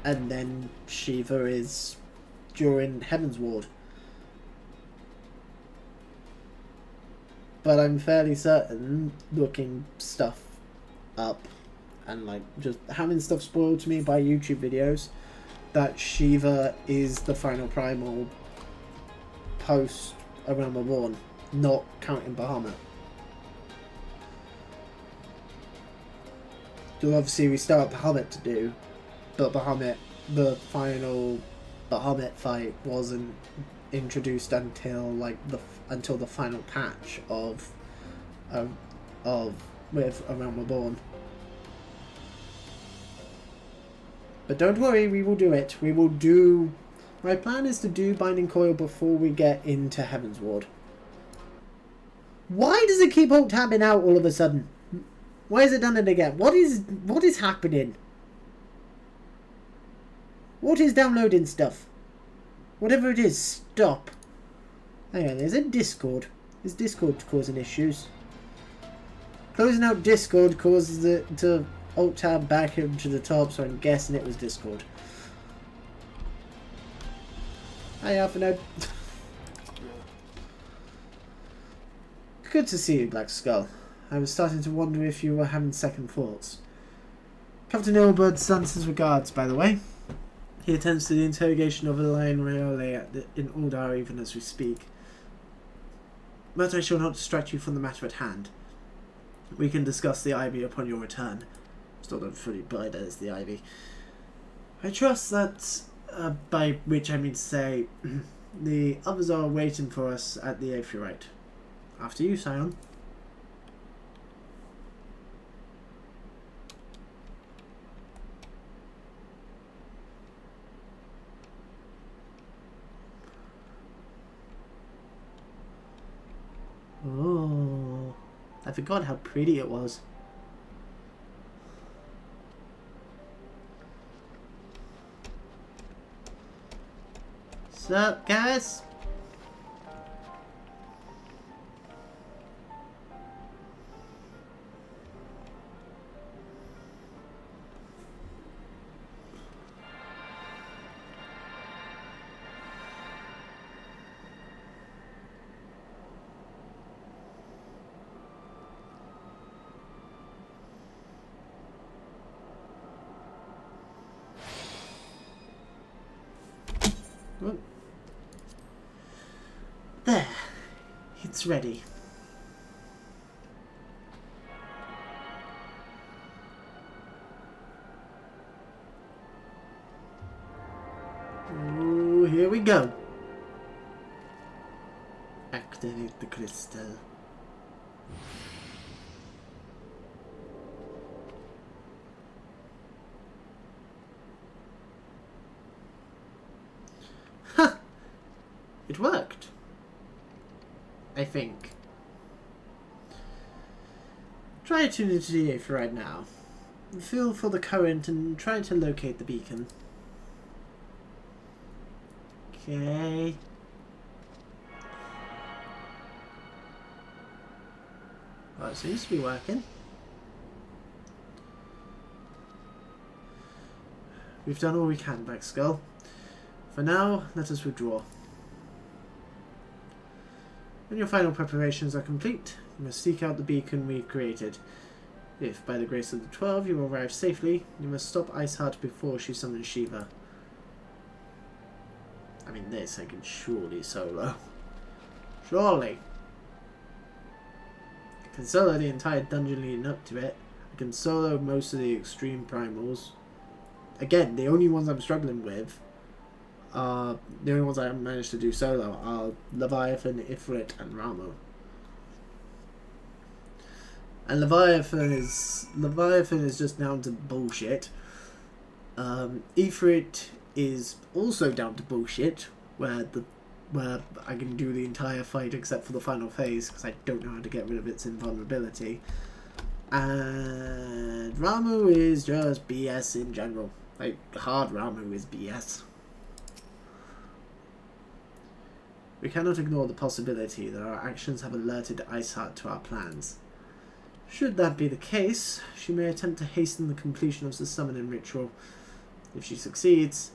And then Shiva is during Heaven's Ward. But I'm fairly certain, looking stuff up and like just having stuff spoiled to me by YouTube videos, that Shiva is the final primal post A Realm Reborn, not counting Bahamut. So obviously we still have Bahamut to do, but Bahamut, the final Bahamut fight wasn't introduced until like until the final patch of with A Realm Reborn. But don't worry, we will do it. We will do. My plan is to do Binding Coil before we get into Heaven's Ward. Why does it keep alt tabbing out all of a sudden? Why has it done it again? What is happening? What is downloading stuff? Whatever it is, stop. Hang on, there's a Discord. Is Discord causing issues? Closing out Discord causes it to alt tab back into the top, so I'm guessing it was Discord. Hi, Alpha. Good to see you, Blackskull. I was starting to wonder if you were having second thoughts. Captain Ilbert sends his regards, by the way. He attends to the interrogation of Elaine Rayole in Uldar even as we speak. But I shall not distract you from the matter at hand. We can discuss the Ivy upon your return. Still don't fully buy that it's the Ivy. I trust that, by which I mean to say, the others are waiting for us at the Aetheryte. After you, Scion. forgot how pretty it was. Sup, guys? Whoop. There, it's ready. Ooh, here we go. Activate the crystal. Ha! It worked. I think. Try to tune into the Aether right now. Feel for the current and try to locate the beacon. Okay. Well, it seems to be working. We've done all we can, Blackskull. For now, let us withdraw. When your final preparations are complete, you must seek out the beacon we've created. If, by the grace of the 12, you arrive safely, you must stop Iceheart before she summons Shiva. I mean, this I can surely solo. Surely! I can solo the entire dungeon leading up to it. I can solo most of the extreme primals. Again, the only ones I'm struggling with are... the only ones I haven't managed to do solo are Leviathan, Ifrit, and Ramu. And Leviathan is just down to bullshit. Ifrit is also down to bullshit, where I can do the entire fight except for the final phase because I don't know how to get rid of its invulnerability. And Ramu is just BS in general. Like, hard Ramu is BS. We cannot ignore the possibility that our actions have alerted Iceheart to our plans. Should that be the case, she may attempt to hasten the completion of the summoning ritual. If she succeeds,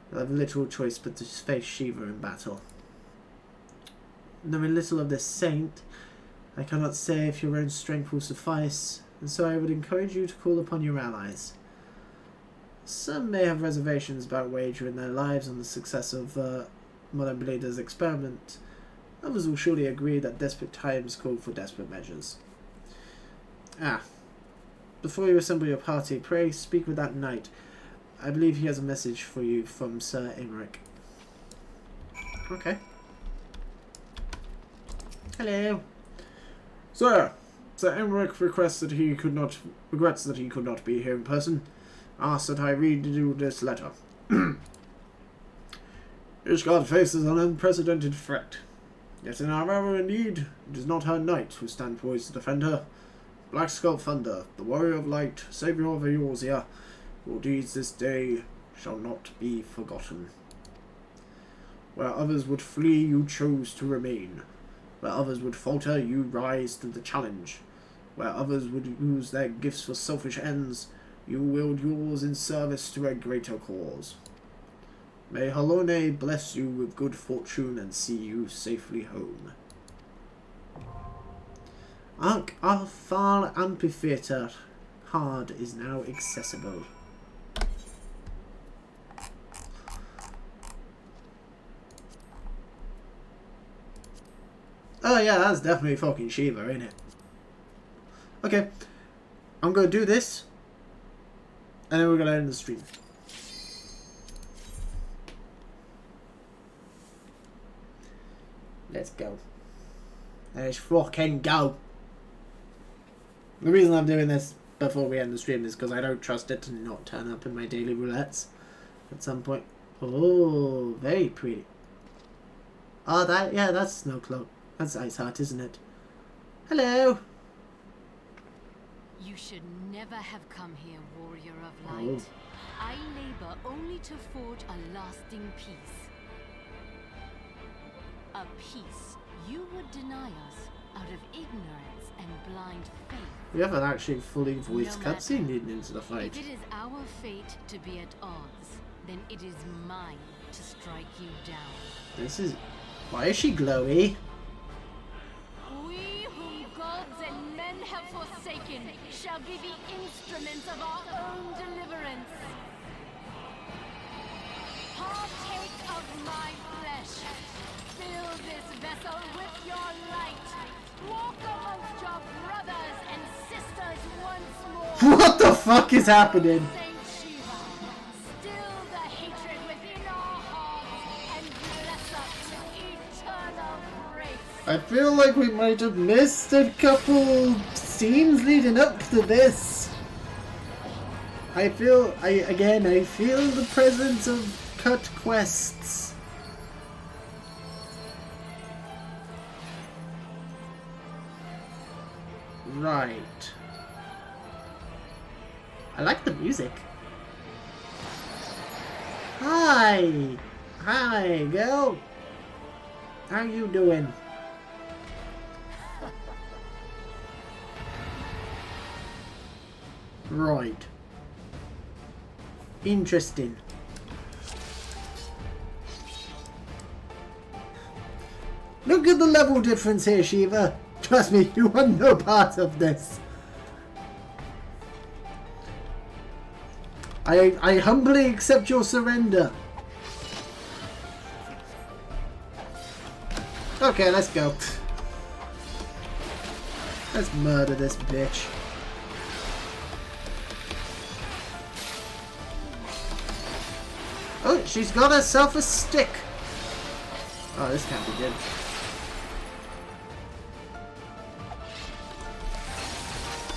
we'll have little choice but to face Shiva in battle. Knowing little of this saint, I cannot say if your own strength will suffice, and so I would encourage you to call upon your allies. Some may have reservations about wagering their lives on the success of Mother Blader's experiment. Others will surely agree that desperate times call for desperate measures. Before you assemble your party, pray speak with that knight. I believe he has a message for you from Sir Emmerich. Okay. Hello. Sir Emmerich regrets that he could not be here in person. Asks that I read you this letter. Ishgard faces an unprecedented threat. Yet in our hour of need, it is not her knight who stand poised to defend her. Blackskullthunder, the warrior of light, saviour of Eorzea, your deeds this day shall not be forgotten. Where others would flee, you chose to remain. Where others would falter, you rise to the challenge. Where others would use their gifts for selfish ends, you wield yours in service to a greater cause. May Halone bless you with good fortune and see you safely home. Our far amphitheatre hard is now accessible. Oh yeah, that's definitely fucking Shiva, ain't it? Okay, I'm gonna do this, and then we're gonna end the stream. Let's go. Let's fucking go. The reason I'm doing this before we end the stream is because I don't trust it to not turn up in my daily roulettes at some point. Oh, very pretty. Oh, yeah, that's Snowcloak. That's Iceheart, isn't it? Hello. You should never have come here, warrior of light. I labor only to forge a lasting peace. A peace you would deny us out of ignorance and blind faith. We haven't actually fully voiced cutscene leading into the fight. If it is our fate to be at odds, then it is mine to strike you down. This is... Why is she glowy? We whom gods and men have forsaken shall be the instruments of our own deliverance. Partake of my flesh. Fill this vessel with your light. Walk amongst your brothers and sisters once more. What the fuck is happening? Saint Shiva, still the hatred within our hearts and bless us with eternal grace. I feel like we might have missed a couple scenes leading up to this. I feel the presence of cut quests. Right. I like the music. Hi! Hi, girl! How you doing? Right. Interesting. Look at the level difference here, Shiva. Trust me, you are no part of this. I humbly accept your surrender. Okay, let's go. Let's murder this bitch. Oh, she's got herself a stick. Oh, this can't be good.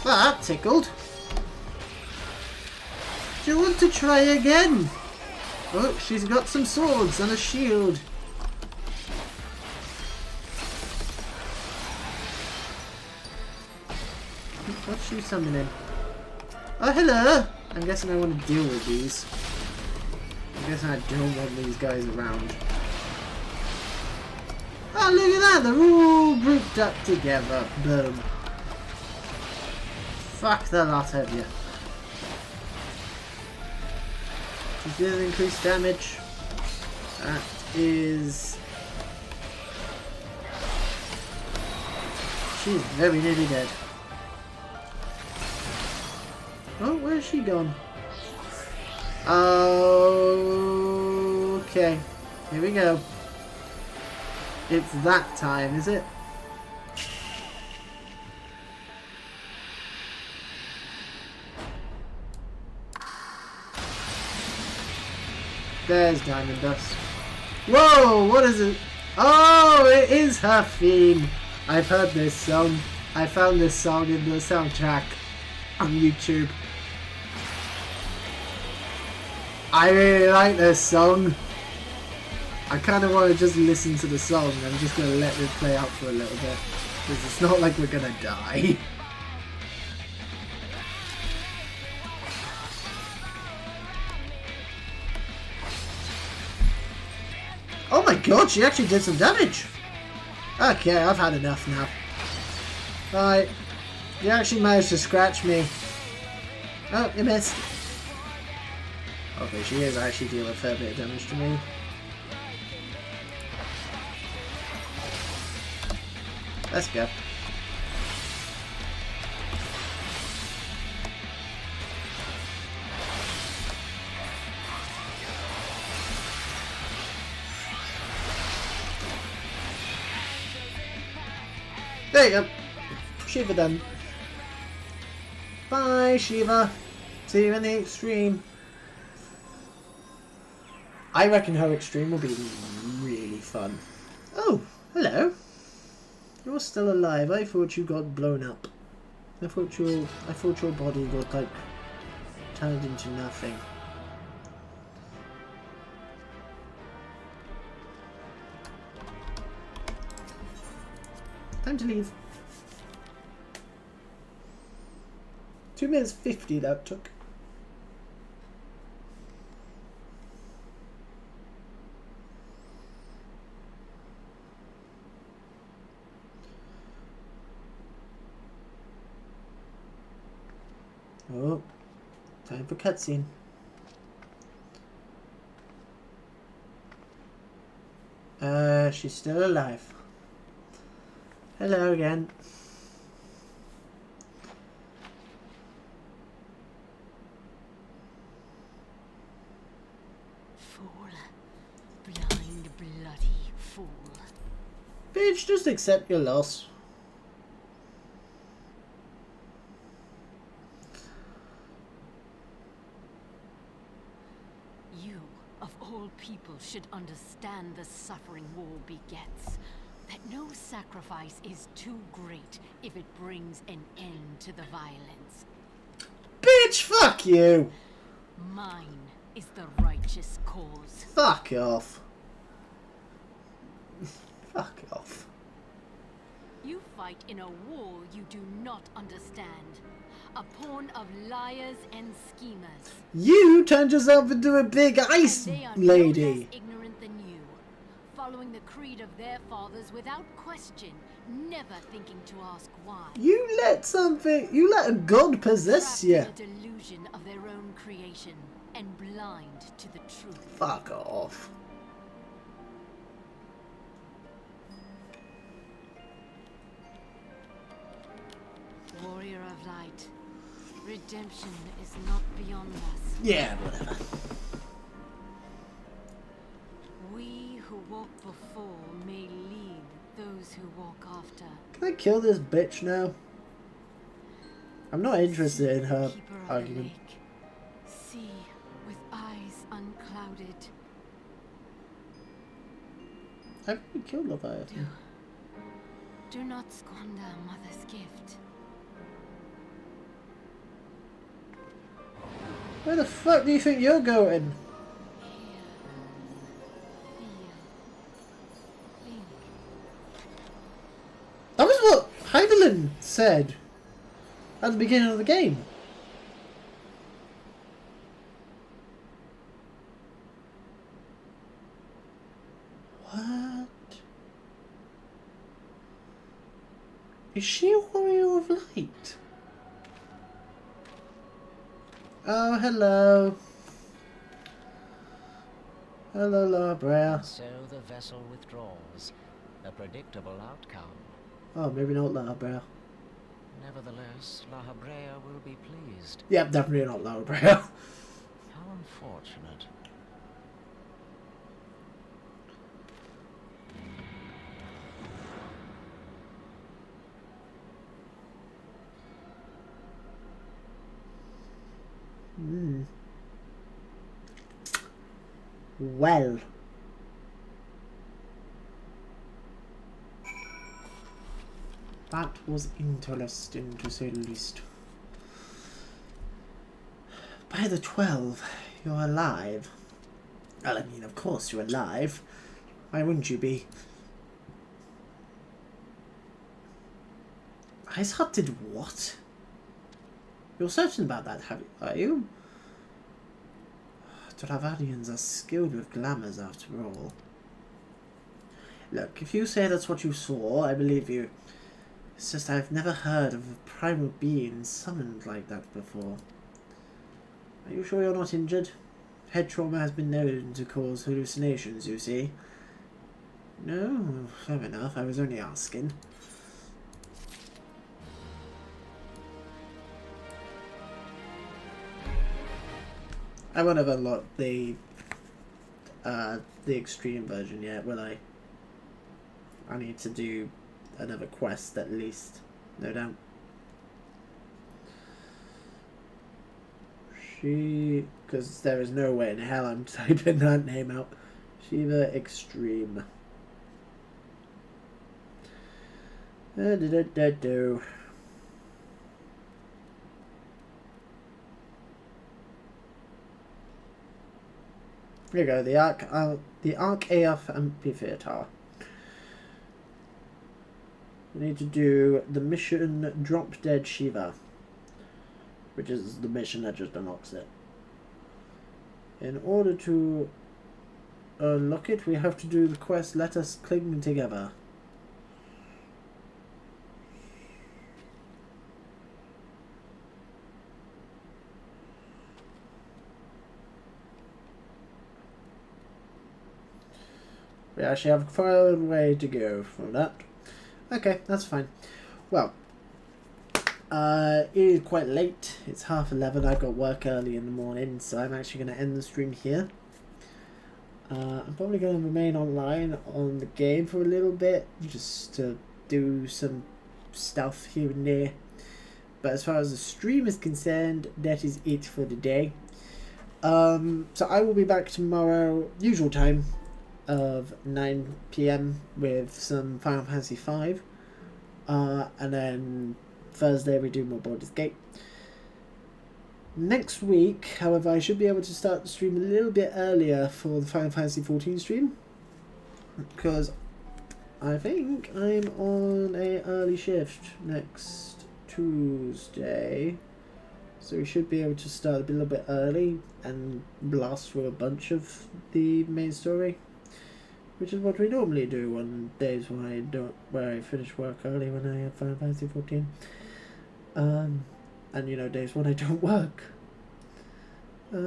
That tickled. Do you want to try again? Oh, she's got some swords and a shield. What's she summoning? Oh, hello! I'm guessing I want to deal with these. I'm guessing I don't want these guys around. Oh, look at that! They're all grouped up together. Boom. Fuck the lot of you. She's doing increased damage. That is... She's very nearly dead. Oh, where's she gone? Okay. Here we go. It's that time, is it? There's Diamond Dust. Whoa, what is it? Oh, it is her theme. I've heard this song. I found this song in the soundtrack on YouTube. I really like this song. I kind of want to just listen to the song. I'm just going to let it play out for a little bit. Because it's not like we're going to die. Oh my god, she actually did some damage! Okay, I've had enough now. Right. You actually managed to scratch me. Oh, you missed. Okay, she is actually dealing a fair bit of damage to me. Let's go. There you go. Shiva done. Bye, Shiva. See you in the extreme. I reckon her extreme will be really fun. Oh, hello. You're still alive. I thought you got blown up. I thought your body got like turned into nothing. Time to leave. 2 minutes 50 that took. Oh, time for cutscene. She's still alive. Hello again. Fool. Blind, bloody fool. Bitch, just accept your loss. You, of all people, should understand the suffering war begets. That no sacrifice is too great if it brings an end to the violence. Bitch, fuck you! Mine is the righteous cause. Fuck off. Fuck off. You fight in a war you do not understand. A pawn of liars and schemers. You turned yourself into a big ice They are lady. no less ignorant than you, following the creed of their fathers without question, never thinking to ask why. You let a god possess you. Trapped in a delusion of their own creation and blind to the truth. Fuck off. Warrior of light, redemption is not beyond us. Yeah, whatever. We who walk before may lead those who walk after. Can I kill this bitch now? I'm not interested in her Keeper of the argument. lake, see with eyes unclouded. I've already killed Leviathan. Do not squander mother's gift. Where the fuck do you think you're going? That was what Heidelin said at the beginning of the game. What? Is she a warrior of light? Oh, hello. Hello, La Brea. So the vessel withdraws. A predictable outcome. Oh, maybe not La Brea. Nevertheless, La Habrea will be pleased. Yep, definitely not La Brea. How unfortunate. Hmm. Well. That was interesting, to say the least. By the 12, you're alive. Well, I mean, of course you're alive. Why wouldn't you be? Ice Heart did what? You're certain about that, are you? Dravadians are skilled with glamours, after all. Look, if you say that's what you saw, I believe you. It's just I've never heard of a primal being summoned like that before. Are you sure you're not injured? Head trauma has been known to cause hallucinations, you see. No, fair enough, I was only asking. I won't have unlocked the extreme version yet, will I? I need to do another quest at least, no doubt. Because there is no way in hell I'm typing that name out. Shiva Extreme. Do. Here you go, the Arc AF Amphitheater. We need to do the mission Drop Dead Shiva. which is the mission that just unlocks it. In order to unlock it, we have to do the quest, Let Us Cling Together. We actually have quite a way to go from that. Okay, that's fine. Well, it is quite late. It's 11:30. I've got work early in the morning, so I'm actually going to end the stream here. I'm probably going to remain online on the game for a little bit, just to do some stuff here and there. But as far as the stream is concerned, that is it for the day. So I will be back tomorrow, usual time of 9 PM with some Final Fantasy V. And then Thursday we do more Baldur's Gate. Next week, however, I should be able to start the stream a little bit earlier for the Final Fantasy XIV stream, because I think I'm on a early shift next Tuesday, so we should be able to start a little bit early and blast through a bunch of the main story, which is what we normally do on days where I finish work early when I have Final Fantasy XIV. And you know, days when I don't work. Yeah,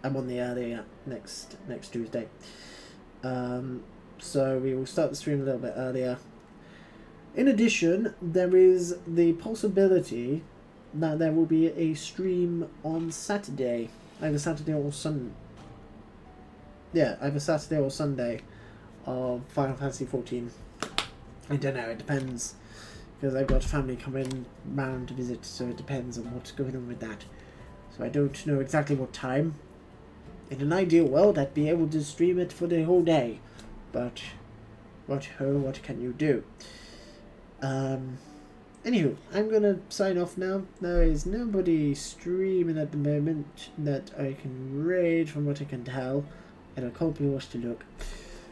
I'm on the early next Tuesday. So we will start the stream a little bit earlier. In addition, there is the possibility that there will be a stream on Saturday, either Saturday or Sunday. Yeah, either Saturday or Sunday of Final Fantasy XIV. I don't know, it depends. Because I've got family coming round to visit, so it depends on what's going on with that. So I don't know exactly what time. In an ideal world, I'd be able to stream it for the whole day. But, what can you do? Anywho, I'm going to sign off now. There is nobody streaming at the moment that I can raid from what I can tell. And I can't be watched to look.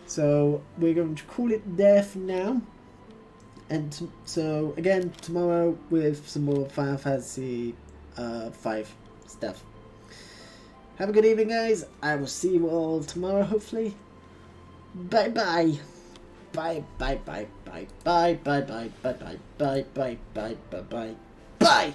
So, we're going to call it there for now. And so, again, tomorrow with some more Final Fantasy V stuff. Have a good evening, guys. I will see you all tomorrow, hopefully. Bye-bye. Bye, bye, bye, bye, bye, bye, bye, bye, bye, bye, bye, bye, bye, bye, bye.